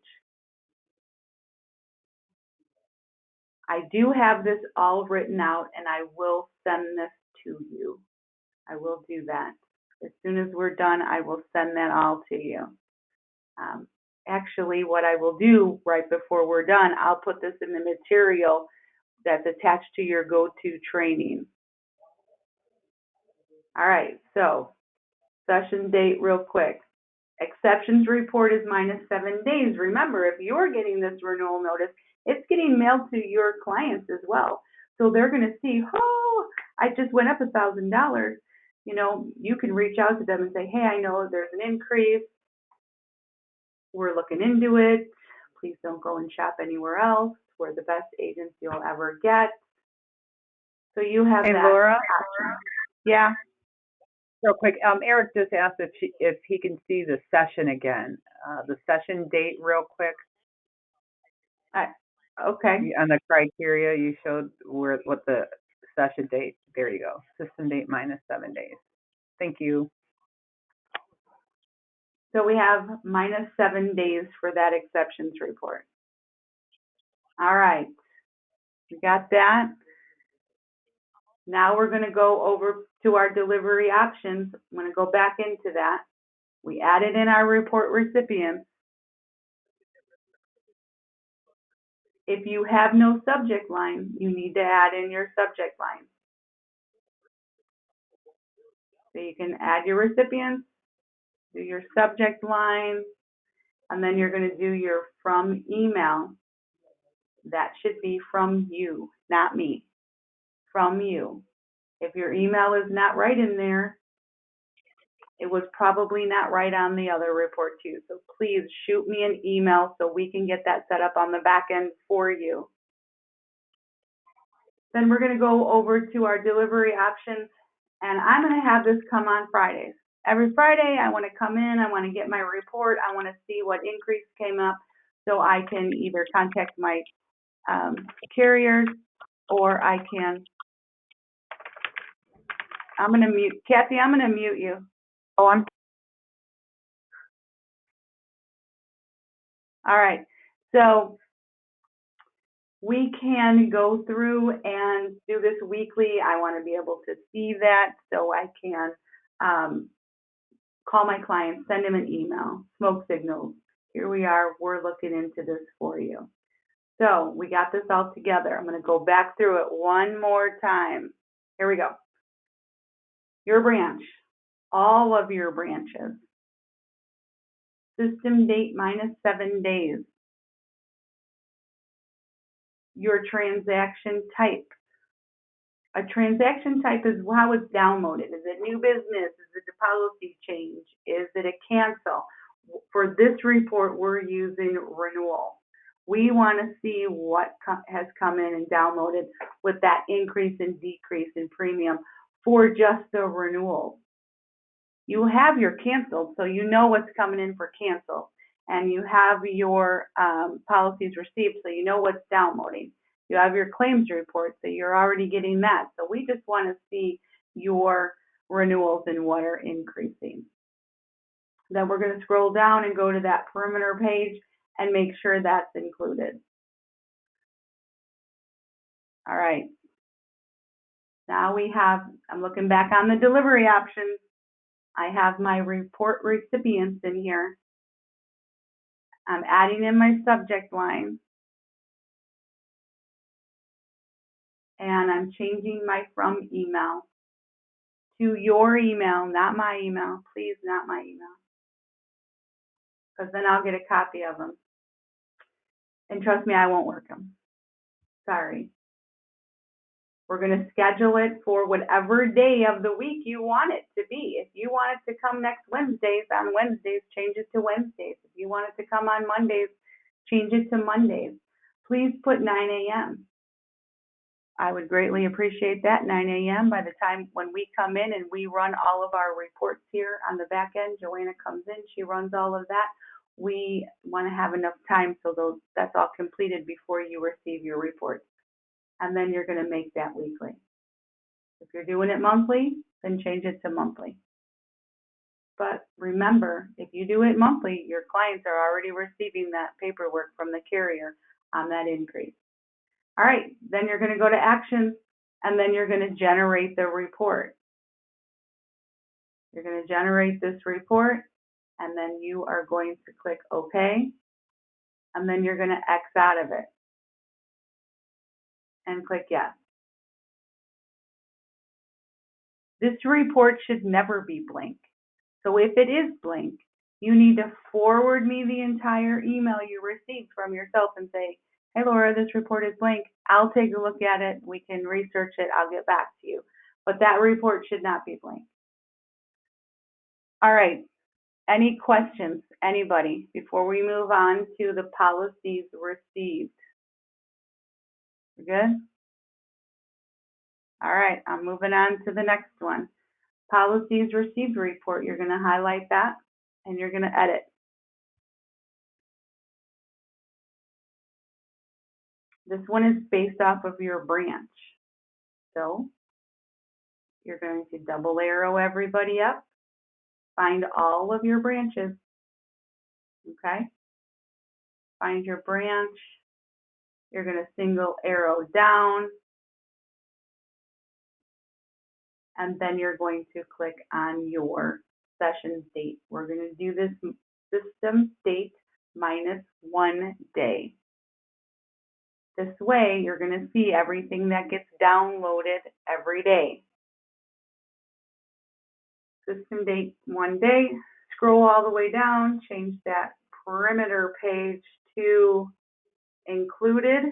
I do have this all written out and I will send this to you. I will do that. As soon as we're done, I will send that all to you. Actually, what I will do right before we're done, I'll put this in the material that's attached to your go-to training. All right, so session date real quick. Exceptions report is -7 days. Remember, if you're getting this renewal notice, it's getting mailed to your clients as well. So they're going to see, oh, I just went up $1,000. You know, you can reach out to them and say, hey, I know there's an increase. We're looking into it. Please don't go and shop anywhere else. We're the best agents you'll ever get. So you have Hey, that Laura, option. Yeah. real quick, Eric just asked if he can see the session again, the session date real quick. Okay. On the criteria you showed what the session date, there you go, system date -7 days. Thank you. So we have -7 days for that exceptions report. All right. We got that. Now we're going to go over to our delivery options. I'm going to go back into that. We added in our report recipients. If you have no subject line, you need to add in your subject line. So you can add your recipients, do your subject line, and then you're going to do your from email. That should be from you, not me. From you. If your email is not right in there, it was probably not right on the other report too. So please shoot me an email so we can get that set up on the back end for you. Then we're going to go over to our delivery options, and I'm going to have this come on Fridays. Every Friday, I want to come in, I want to get my report, I want to see what increase came up so I can either contact my carriers or I can, I'm going to mute, Kathy, I'm going to mute you. Oh, I'm All right, so we can go through and do this weekly. I want to be able to see that so I can call my client, send him an email, smoke signals. Here we are, we're looking into this for you. So we got this all together. I'm going to go back through it one more time. Here we go. Your branch, all of your branches. System date -7 days. Your transaction type. A transaction type is how it's downloaded. Is it new business? Is it a policy change? Is it a cancel? For this report, we're using renewal. We want to see what has come in and downloaded with that increase and decrease in premium for just the renewal. You have your canceled, so you know what's coming in for cancel. And you have your policies received, so you know what's downloading. You have your claims report, so you're already getting that. So we just want to see your renewals and what are increasing. Then we're going to scroll down and go to that perimeter page and make sure that's included. All right. Now we have, I'm looking back on the delivery options. I have my report recipients in here. I'm adding in my subject line. And I'm changing my from email to your email, not my email. Please, not my email. Because then I'll get a copy of them. And trust me, I won't work them. Sorry. We're going to schedule it for whatever day of the week you want it to be. If you want it to come next Wednesdays, on Wednesdays, change it to Wednesdays. If you want it to come on Mondays, change it to Mondays. Please put 9 a.m. I would greatly appreciate that, 9 a.m. By the time when we come in and we run all of our reports here on the back end, Joanna comes in, she runs all of that. We want to have enough time so that's all completed before you receive your reports. And then you're going to make that weekly. If you're doing it monthly, then change it to monthly. But remember, if you do it monthly, your clients are already receiving that paperwork from the carrier on that increase. All right, then you're going to go to actions, and then you're going to generate the report. You're going to generate this report, and then you are going to click OK, and then you're going to X out of it and click yes. This report should never be blank. So if it is blank, you need to forward me the entire email you received from yourself and say, hey, Laura, this report is blank. I'll take a look at it. We can research it. I'll get back to you. But that report should not be blank. All right. Any questions, anybody, before we move on to the policies received? We're good? All right, I'm moving on to the next one. Policies received report. You're going to highlight that and you're going to edit. This one is based off of your branch. So you're going to double arrow everybody up, find all of your branches. Okay? Find your branch. You're going to single arrow down. And then you're going to click on your session date. We're going to do this system date minus 1 day. This way, you're going to see everything that gets downloaded every day. System date 1 day. Scroll all the way down. Change that perimeter page to included.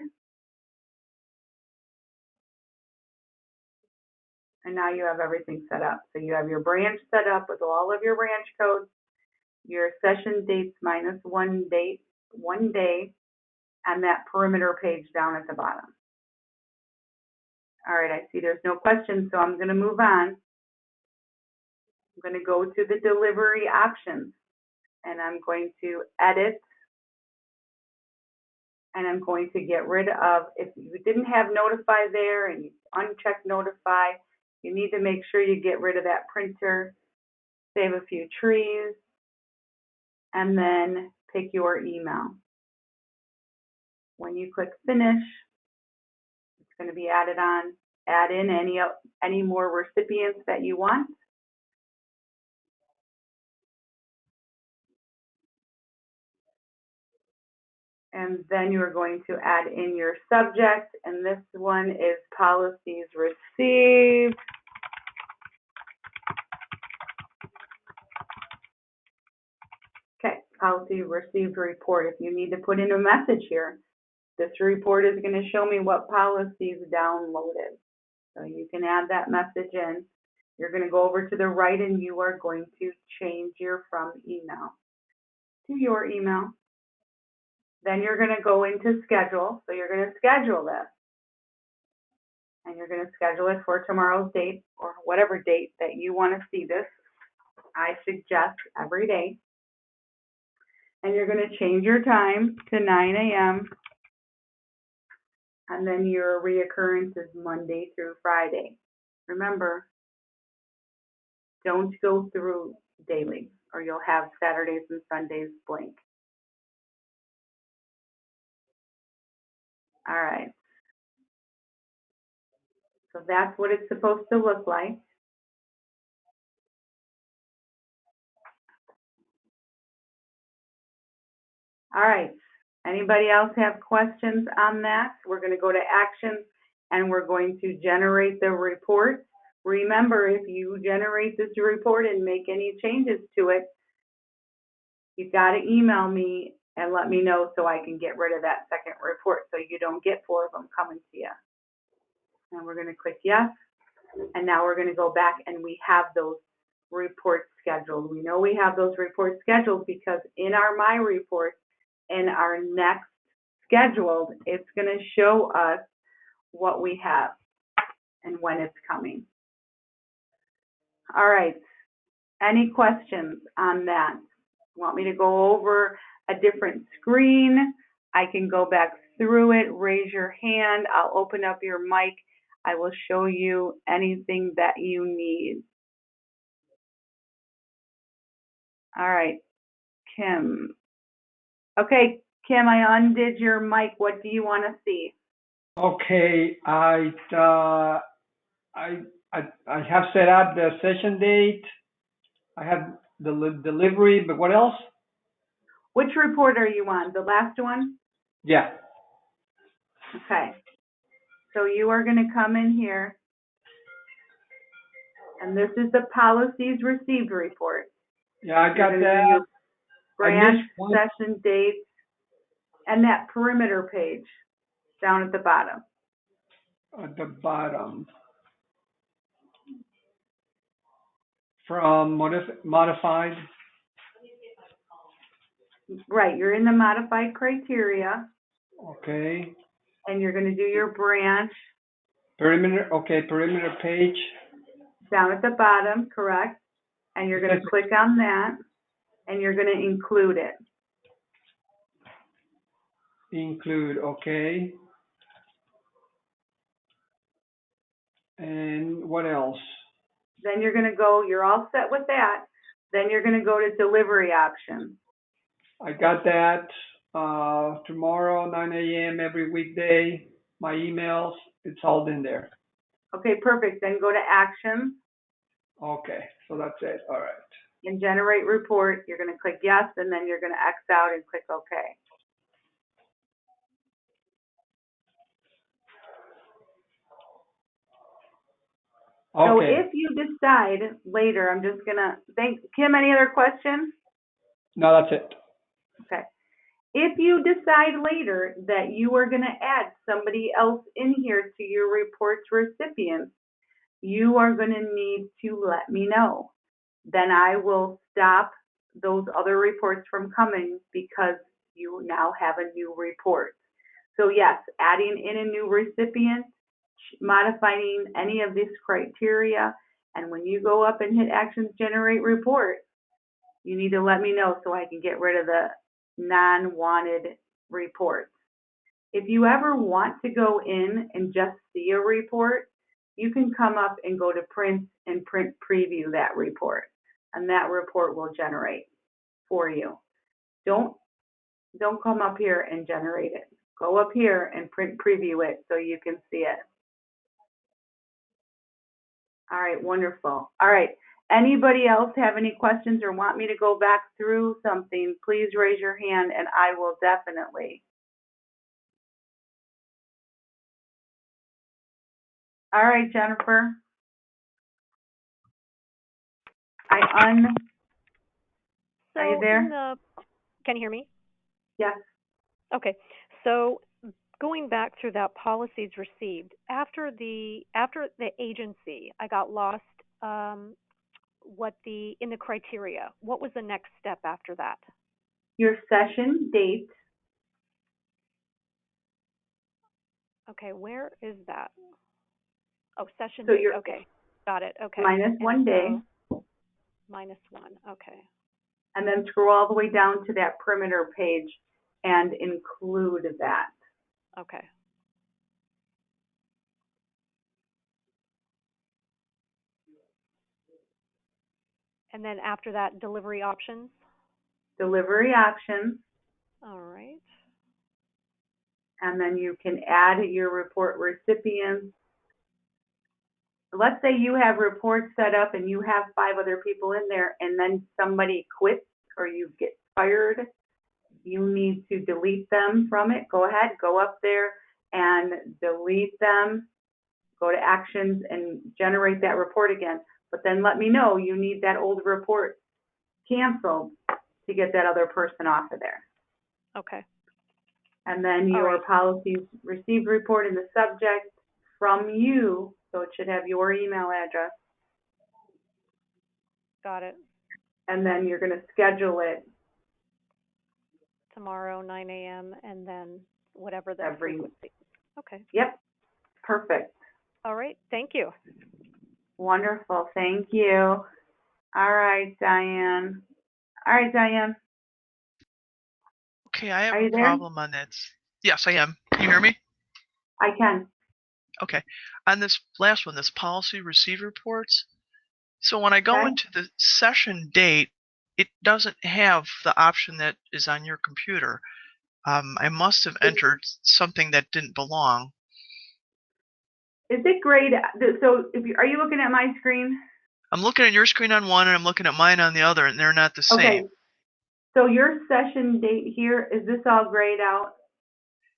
And now you have everything set up. So you have your branch set up with all of your branch codes, your session dates minus 1 day, and that perimeter page down at the bottom. All right, I see there's no questions, so I'm going to move on. I'm going to go to the delivery options, and I'm going to edit, and I'm going to get rid of, if you didn't have notify there and you uncheck notify, you need to make sure you get rid of that printer, save a few trees, and then pick your email. When you click finish, it's going to be added on. Add in any more recipients that you want. And then you are going to add in your subject, and this one is policies received. Okay, policy received report. If you need to put in a message here, this report is going to show me what policies downloaded. So you can add that message in. You're going to go over to the right and you are going to change your from email to your email. Then you're going to go into schedule. So you're going to schedule this. And you're going to schedule it for tomorrow's date or whatever date that you want to see this. I suggest every day. And you're going to change your time to 9 a.m. And then your reoccurrence is Monday through Friday. Remember, don't go through daily or you'll have Saturdays and Sundays blank. All right. So that's what it's supposed to look like. All right. Anybody else have questions on that? We're going to go to actions and we're going to generate the report. Remember, if you generate this report and make any changes to it, you've got to email me and let me know so I can get rid of that second report so you don't get 4 of them coming to you. And we're going to click yes. And now we're going to go back and we have those reports scheduled. We know we have those reports scheduled because in our My Reports, in our next scheduled, it's going to show us what we have and when it's coming. All right. Any questions on that? Want me to go over a different screen? I can go back through it. Raise your hand. I'll open up your mic. I will show you anything that you need. All right, Kim. Okay, Kim, I undid your mic. What do you want to see? Okay, I have set up the session date. I have the delivery, but what else? Which report are you on? The last one? Yeah. Okay. So you are going to come in here And this is the policies received report. Yeah, I got You're gonna do that. your branch, missed one. session dates, and that perimeter page down at the bottom. At the bottom. From modified. Right, you're in the modified criteria, Okay. and you're gonna do your branch Perimeter. Okay. Perimeter page. down at the bottom, correct? And you're gonna click on that, and you're gonna include it. Include. Okay. And what else? Then you're gonna go, you're all set with that. Then you're gonna go to delivery options. I got that. Tomorrow, 9 a.m. every weekday. My emails. It's all in there. Okay, perfect. Then go to actions Okay. So that's it. All right. and generate report. You're gonna click yes, and then you're gonna X out and click OK. So Okay. if you decide later, I'm just gonna Kim, any other questions? No, that's it. Okay. If you decide later that you are gonna add somebody else in here to your reports recipients, you are gonna need to let me know. Then I will stop those other reports from coming because you now have a new report. So yes, adding in a new recipient, modifying any of this criteria, and when you go up and hit actions generate report, you need to let me know so I can get rid of the non-wanted reports. If you ever want to go in and just see a report, you can come up and go to print and print preview that report, and that report will generate for you. Don't come up here and generate it. Go up here and print preview it so you can see it. All right, wonderful. All right, anybody else have any questions or want me to go back through something, please raise your hand and I will definitely. All right, Jennifer. Are you there? Can you hear me? Yes. Okay. So going back through that policies received, after the agency, I got lost in the criteria. What was the next step after that? Your session date. Okay, where is that? Oh, session So date. you're Okay. Got it. Okay. minus 1 day. Minus 1. Okay. And then scroll all the way down to that perimeter page and include that. Okay. And then after that, delivery options? Delivery options. All right. And then you can add your report recipients. Let's say you have reports set up and you have 5 other people in there and then somebody quits or you get fired. You need to delete them from it. Go ahead, go up there and delete them. Go to actions and generate that report again. But then let me know you need that old report canceled to get that other person off of there. Okay. And then your policies received report in the subject from you, so it should have your email address. Got it. And then you're going to schedule it tomorrow, 9 a.m., and then whatever the frequency. Okay. Yep. Perfect. All right. Thank you. Wonderful. Thank you. All right, Diane. All right, Diane. Okay, I have a problem on that. Yes, I am. Can you hear me? I can. Okay. On this last one, this policy receive reports. So when I go into the session date, it doesn't have the option that is on your computer. I must have entered something that didn't belong. Is it grayed? So are you looking at my screen? I'm looking at your screen on one and I'm looking at mine on the other, and they're not the same. Okay. So your session date here, is this all grayed out?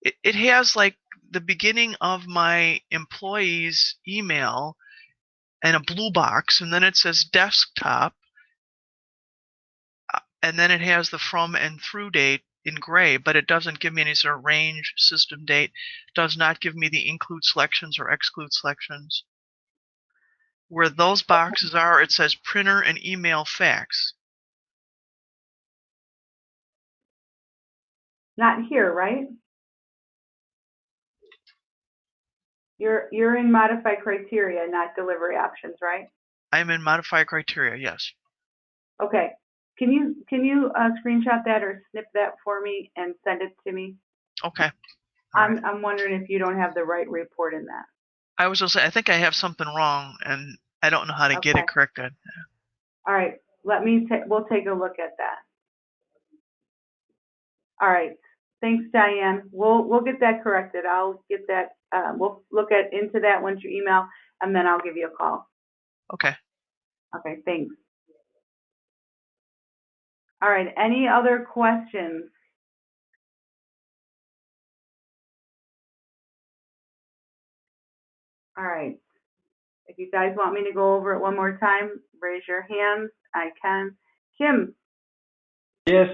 It has like the beginning of my employee's email, and a blue box, and then it says desktop, and then it has the from and through date in gray, but it doesn't give me any sort of range, system date, does not give me the include selections or exclude selections. Where those boxes are, it says printer and email fax. Not here, right? You're in modify criteria, not delivery options, right? I'm in modify criteria, yes. Okay. Can you screenshot that or snip that for me and send it to me? Okay. All right. I'm wondering if you don't have the right report in that. I was gonna say, I think I have something wrong, and I don't know how to get it corrected. All right. We'll take a look at that. All right. Thanks, Diane. We'll get that corrected. I'll get that. We'll look into that once you email, and then I'll give you a call. Okay. Okay. Thanks. All right. Any other questions? All right. If you guys want me to go over it one more time, raise your hands. I can. Kim. Yes.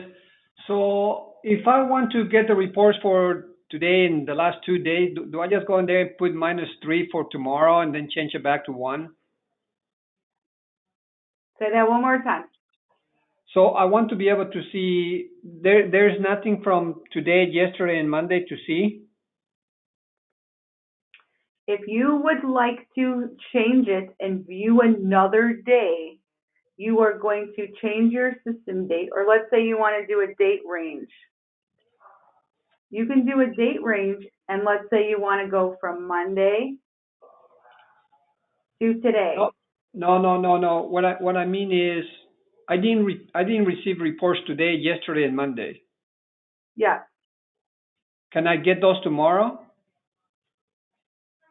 So if I want to get the reports for today and the last 2 days, do I just go in there and put -3 for tomorrow and then change it back to 1? Say that one more time. So I want to be able to see, there's nothing from today, yesterday, and Monday to see? If you would like to change it and view another day, you are going to change your system date, or let's say you want to do a date range. You can do a date range, and let's say you want to go from Monday to today. No. What I mean is, I didn't receive reports today, yesterday, and Monday. Yes. Can I get those tomorrow?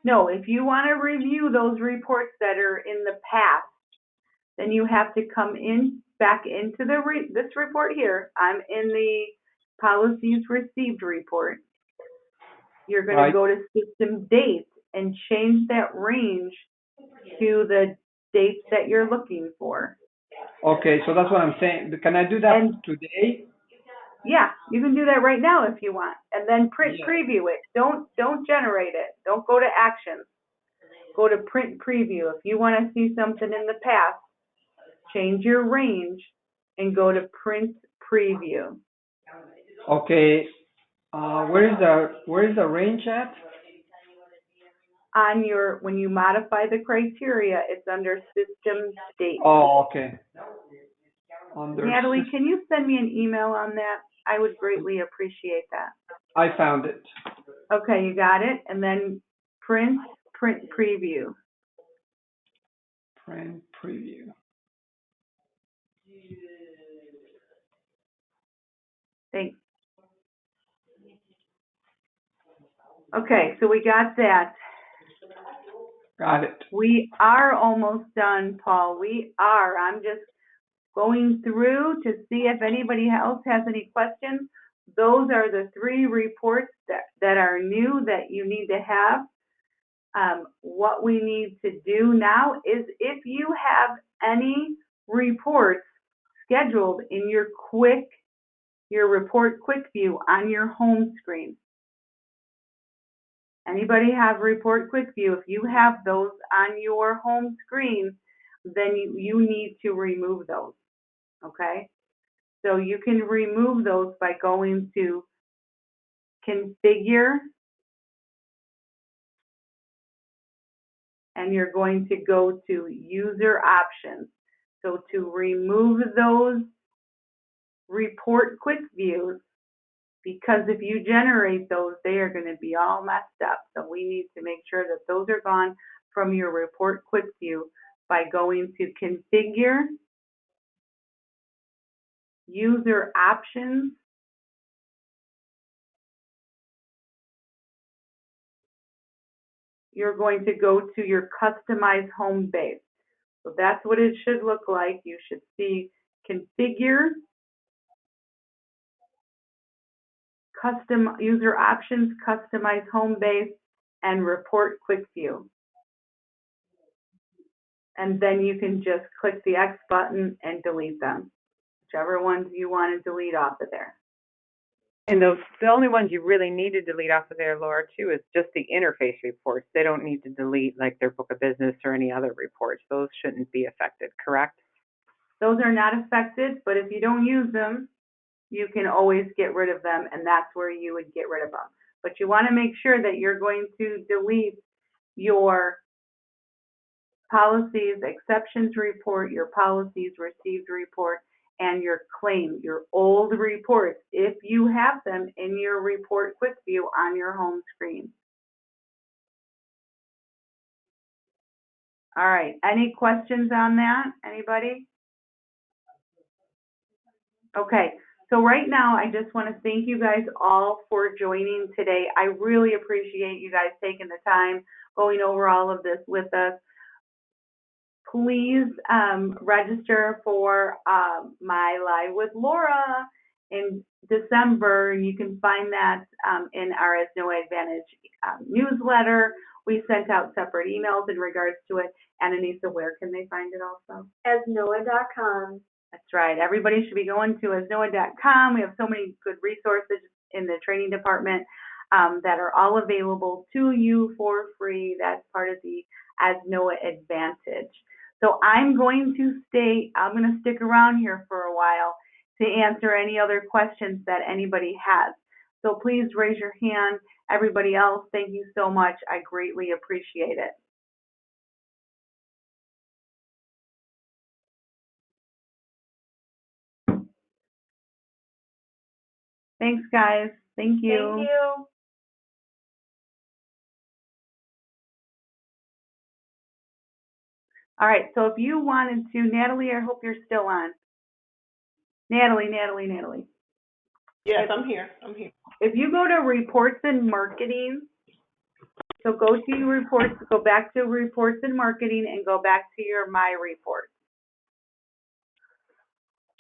No, if you want to review those reports that are in the past, then you have to come back into this report here. I'm in the policies received report. You're going to go to system dates and change that range to the dates that you're looking for. Okay, so that's what I'm saying. Can I do that today? Yeah, you can do that right now if you want, and then preview it. Don't generate it. Don't go to actions. Go to print preview. If you want to see something in the past, change your range and go to print preview. Okay. Where is the range at? When you modify the criteria, it's under system date. Oh, okay. Natalie, can you send me an email on that? I would greatly appreciate that. I found it. Okay, you got it. And then print preview. Print preview. Thanks. Okay, so we got that. Got it. We are almost done, Paul. We are. I'm just going through to see if anybody else has any questions. Those are the 3 reports that are new that you need to have. What we need to do now is, if you have any reports scheduled in your report quick view on your home screen. Anybody have report quick view? If you have those on your home screen, then you need to remove those. Okay? So you can remove those by going to configure, and you're going to go to user options. So to remove those report quick views, because if you generate those, they are going to be all messed up. So we need to make sure that those are gone from your report quick view by going to configure, user options, you're going to go to your customized home base. So that's what it should look like. You should see configure, custom user options, customize home base, and report quick view. And then you can just click the X button and delete them, whichever ones you want to delete off of there. And the only ones you really need to delete off of there, Laura, too, is just the interface reports. They don't need to delete like their book of business or any other reports. Those shouldn't be affected, correct? Those are not affected, but if you don't use them, you can always get rid of them, and that's where you would get rid of them. But you want to make sure that you're going to delete your policies exceptions report, your policies received report, and your claim, your old reports, if you have them in your report quick view on your home screen. All right, any questions on that? Anybody? Okay, so right now I just want to thank you guys all for joining today. I really appreciate you guys taking the time going over all of this with us. Please register for my Live with Laura in December. You can find that in our ASNOA Advantage newsletter. We sent out separate emails in regards to it. And Anissa, where can they find it also? ASNOA.com. That's right. Everybody should be going to ASNOA.com. We have so many good resources in the training department that are all available to you for free. That's part of the ASNOA Advantage. So I'm going to stick around here for a while to answer any other questions that anybody has. So please raise your hand. Everybody else, thank you so much. I greatly appreciate it. Thanks, guys. Thank you. Thank you. All right, so if you wanted to, Natalie, I hope you're still on. Natalie. Yes, I'm here. If you go to reports and marketing, so go to your reports, go back to reports and marketing, and go back to your My Reports.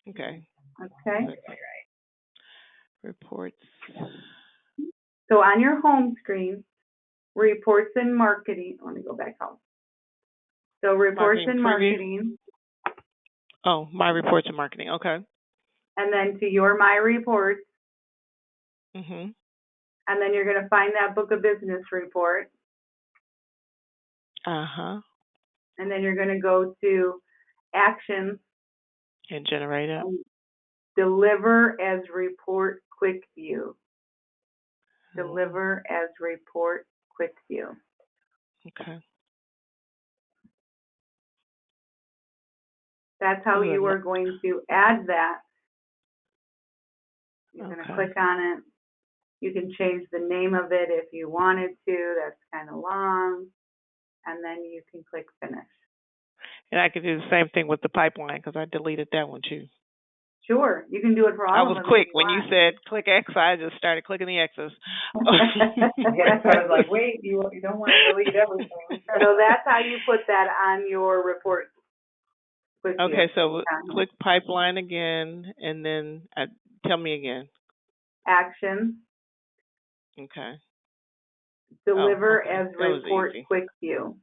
Okay. Okay. Reports. So on your home screen, reports and marketing. Let me go back home. So reports and marketing. Oh, My Reports and Marketing. Okay. And then to your My Reports. Mhm. And then you're going to find that book of business report. Uh-huh. And then you're going to go to actions. And generate it. Deliver as report quick view. Deliver as report quick view. Okay. That's how you are going to add that. You're going to click on it. You can change the name of it if you wanted to. That's kind of long. And then you can click finish. And I could do the same thing with the pipeline because I deleted that one too. Sure, you can do it for all of them. I was quick when you said click X. I just started clicking the X's. Yes, I was like, wait, you don't want to delete everything. So that's how you put that on your report. Okay, so click pipeline again, and then tell me again. Action. Okay. Deliver as report quick view.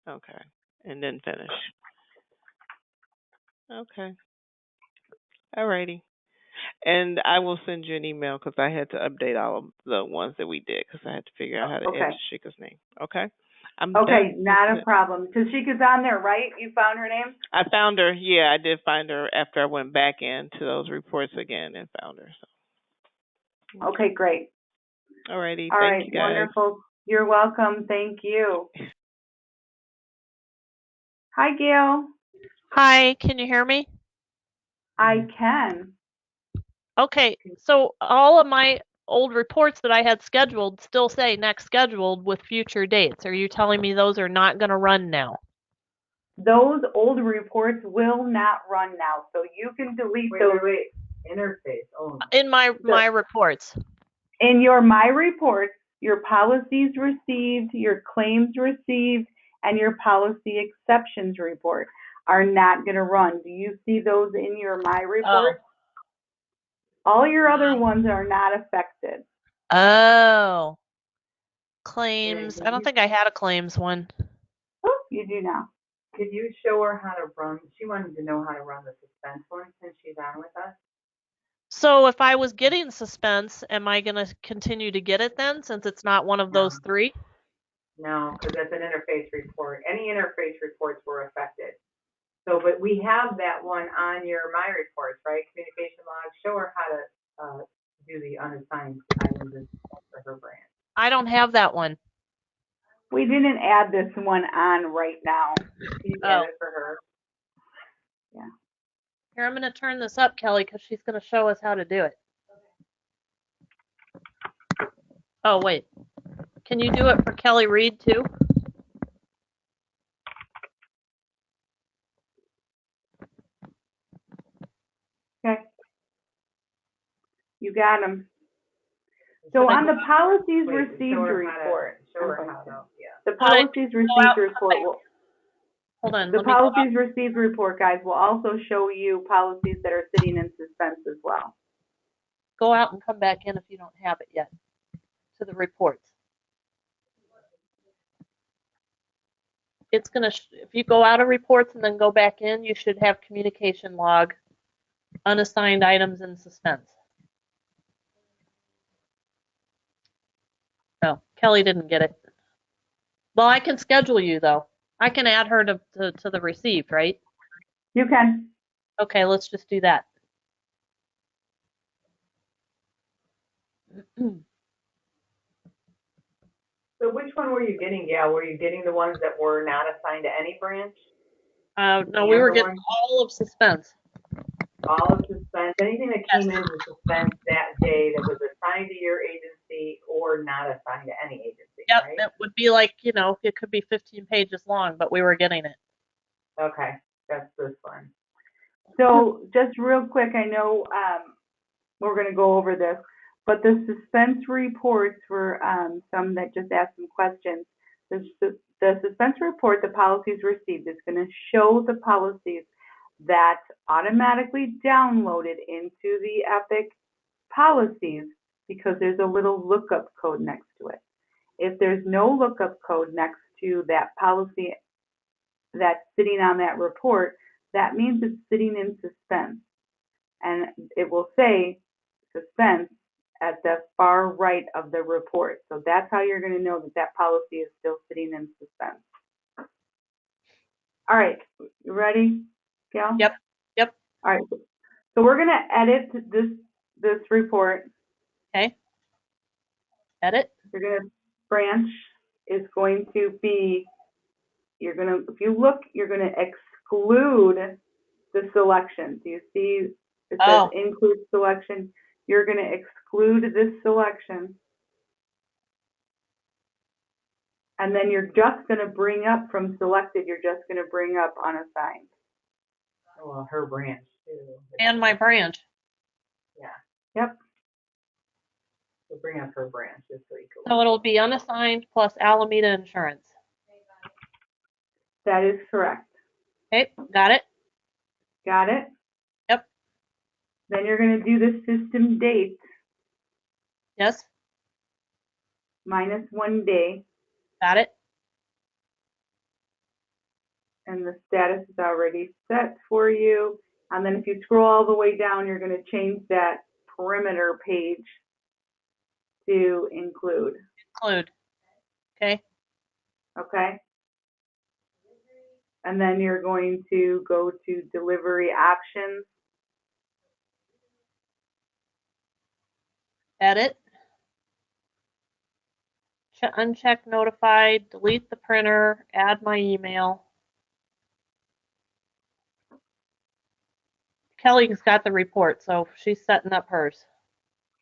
Okay, and then finish. Okay. Alrighty. And I will send you an email because I had to update all of the ones that we did because I had to figure out how to add Tashika's name. Okay? Okay, not a problem. Tashika's on there, right? You found her name? I found her. Yeah, I did find her after I went back into those reports again and found her. So. Okay, great. Alrighty. All Thank you, guys. Wonderful. You're welcome. Thank you. Hi, Gail. Hi, can you hear me? I can. Okay, so all of my old reports that I had scheduled still say next scheduled with future dates. Are you telling me those are not going to run now? Those old reports will not run now, so you can delete those. Wait. Interface. Oh. In my reports. In your My Reports, your policies received, your claims received, and your policy exceptions report are not going to run. Do you see those in your My Report? All your other ones are not affected. Oh. Claims. I don't think I had a claims one. Oh, you do now. Could you show her how to run? She wanted to know how to run the suspense one since she's on with us. So if I was getting Suspense, am I going to continue to get it then, since it's not one of those three? No, because that's an interface report. Any interface reports were affected. So, but we have that one on your My Reports, right? Communication log. Show her how to do the unassigned items for her brand. I don't have that one. We didn't add this one on right now. You add it for her. Yeah. Here, I'm going to turn this up, Kelly, because she's going to show us how to do it. Oh, wait. Can you do it for Kelly Reed, too? Okay. You got them. So on the policies received report, the policies received report will, hold on. the policies received report, guys, will also show you policies that are sitting in suspense as well. Go out and come back in if you don't have it yet to the reports. It's going to, if you go out of reports and then go back in, you should have communication log, unassigned items, and suspense. Oh, Kelly didn't get it. Well, I can schedule you, though. I can add her to the received, right? You can. Okay, let's just do that. So which one were you getting, Gail? Were you getting the ones that were not assigned to any branch? No, we were getting all of suspense. All of suspense. Anything that came into suspense that day that was assigned to your agency or not assigned to any agency, Yep, right? it would be like, you know, it could be 15 pages long, but we were getting it. Okay, that's this one. So just real quick, I know we're going to go over this, but the suspense reports were some that just asked some questions. The suspense report, the policies received, is going to show the policies that automatically downloaded into the Epic policies because there's a little lookup code next to it. If there's no lookup code next to that policy that's sitting on that report, that means it's sitting in suspense. And it will say suspense at the far right of the report. So that's how you're going to know that that policy is still sitting in suspense. All right, you ready, Gail? Yep. All right, so we're going to edit this report. Okay. Edit. You're going to, branch is going to be, you're going to, if you look, you're going to exclude the selection. Do you see it says include selection? You're going to exclude this selection. And then you're just going to bring up from selected, you're just going to bring up unassigned. Well, her branch too. And my branch. Yeah. Yep. So bring up her branch just so you can. So it'll be unassigned plus Alameda Insurance. That is correct. Okay, got it? Got it? Yep. Then you're going to do the system date. Yes. Minus 1 day. Got it. And the status is already set for you. And then if you scroll all the way down, you're going to change that perimeter page to include. Include. Okay. Okay. And then you're going to go to delivery options. Edit. Uncheck notified, delete the printer, add my email. Kelly's got the report, so she's setting up hers.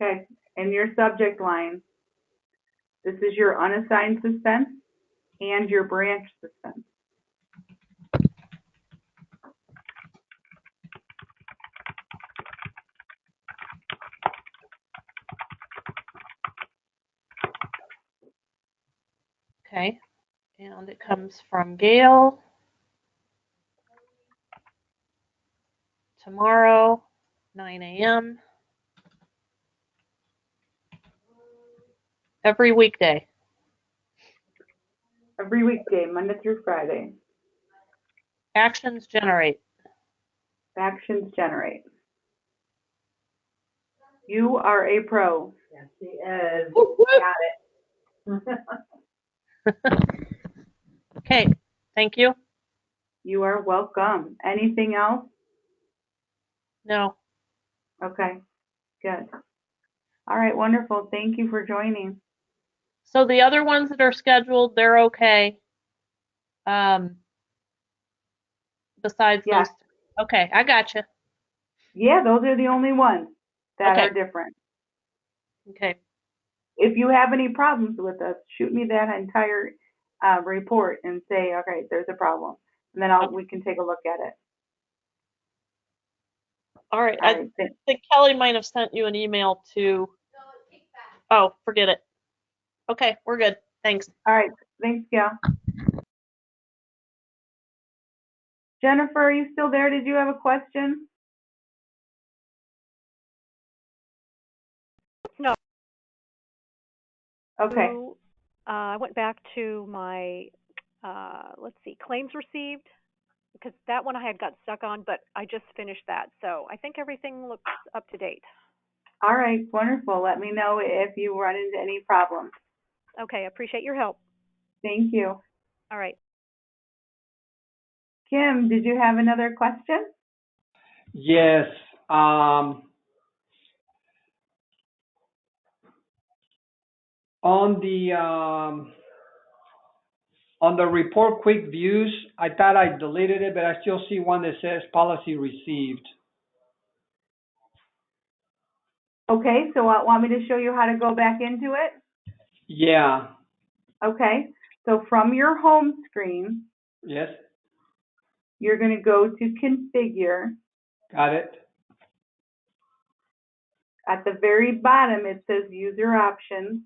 Okay, and your subject line. This is your unassigned suspense and your branch suspense. Okay, and it comes from Gail. Tomorrow, 9 a.m. Every weekday. Every weekday, Monday through Friday. Actions generate. Actions generate. You are a pro. Yes, she is. Whoop, whoop. Got it. Okay, thank you. You are welcome. Anything else? No. Okay, good. All right, wonderful. Thank you for joining. So the other ones that are scheduled, they're okay. Besides Yeah. those. Okay, I gotcha. Yeah, those are the only ones that Okay. are different. Okay. If you have any problems with us, shoot me that entire report and say, okay, there's a problem. And then we can take a look at it. All right. All I right. think Kelly might have sent you an email to. Oh, forget it. Okay, we're good. Thanks. All right. Thanks, Gail. Jennifer, are you still there? Did you have a question? No. Okay. I went back to my, let's see, claims received, because that one I had got stuck on, but I just finished that. So I think everything looks up to date. All right. Wonderful. Let me know if you run into any problems. Okay, I appreciate your help. Thank you. All right. Kim, did you have another question? Yes. On the report quick views, I thought I deleted it, but I still see one that says policy received. Okay, so want me to show you how to go back into it? Yeah. Okay, so from your home screen, Yes. you're going to go to configure. Got it. At the very bottom, it says user options.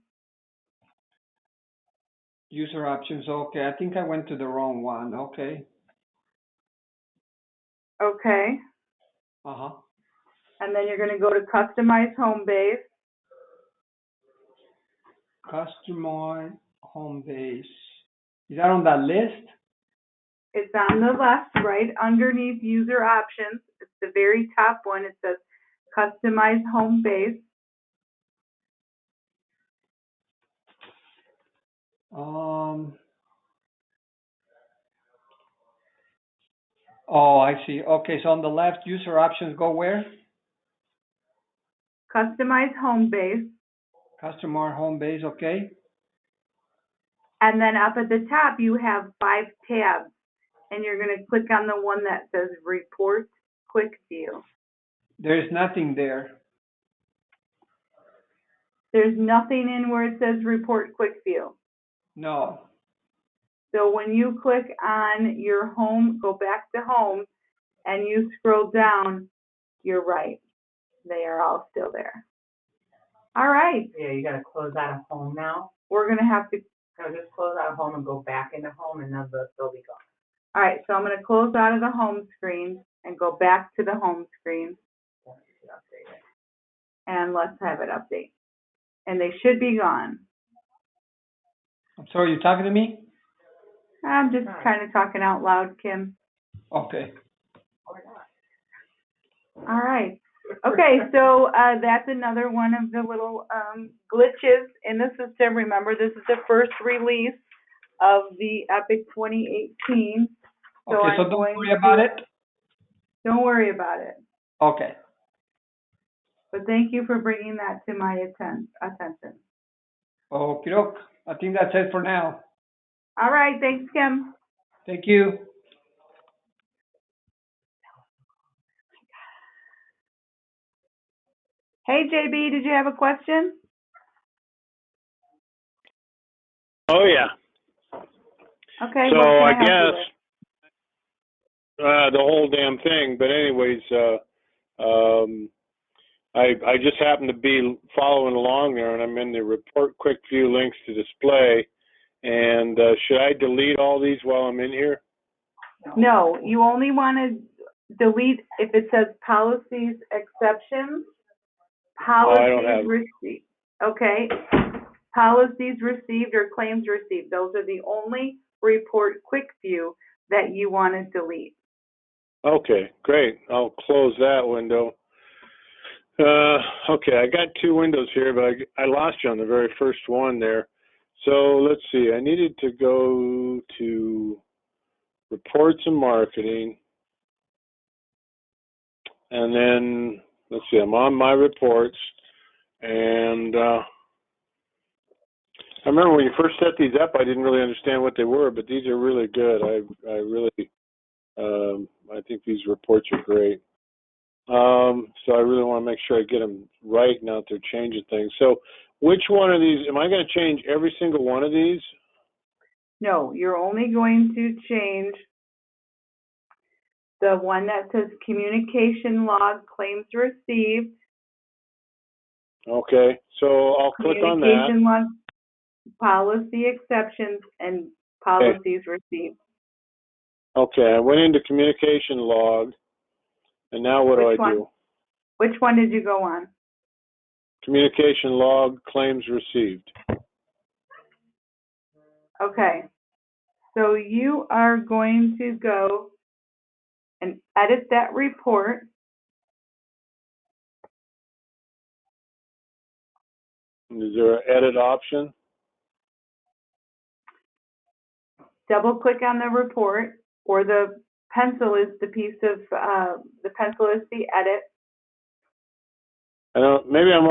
User options. Okay. I think I went to the wrong one. Okay. Okay. Uh-huh. And then you're going to go to customize home base. Customize home base. Is that on that list? It's on the left, right underneath user options. It's the very top one. It says customize home base. Oh, I see. Okay, so on the left, user options go where? Customize home base. Customer home base, okay. And then up at the top, you have 5 tabs. And you're going to click on the one that says Report Quick View. There's nothing there. There's nothing in where it says Report Quick View. No. So when you click on your home, go back to home, and you scroll down, you're right. They are all still there. All right. Yeah, you gotta close out of home now. We're going to have to. No, just close out of home and go back into home, and then they'll be gone. All right, so I'm going to close out of the home screen and go back to the home screen. And let's have it update. And they should be gone. I'm sorry, you talking to me? I'm just kind of talking out loud, Kim. Okay. All right. Okay, so that's another one of the little glitches in the system. Remember, this is the first release of the Epic 2018. Okay, so don't worry about it? Don't worry about it. Okay. But thank you for bringing that to my attention. Okie doke. I think that's it for now. All right, thanks, Kim. Thank you. Hey, JB, did you have a question? Oh, yeah. Okay, so what can I help you guess with? the whole damn thing. But anyways, I just happen to be following along there, and I'm in the report quick view links to display. And should I delete all these while I'm in here? No, you only want to delete if it says policies exceptions, policies received. Okay, policies received or claims received. Those are the only report quick view that you want to delete. Okay, great. I'll close that window. Okay, I got two windows here, but I lost you on the very first one there. So let's see, I needed to go to reports and marketing. And then, let's see, I'm on my reports. And I remember when you first set these up, I didn't really understand what they were, but these are really good. I really, I think these reports are great. So I really want to make sure I get them right now that they're changing things. So which one of these, am I going to change every single one of these? No, you're only going to change the one that says communication log claims received. Okay, so I'll click on that. Communication log, policy exceptions, and policies received. Okay, I went into communication log, and now what do I do? Which one did you go on? Communication log claims received. Okay, so you are going to go and edit that report. Is there an edit option? Double click on the report, or the pencil is the piece of, the pencil is the edit. I don't, maybe I'm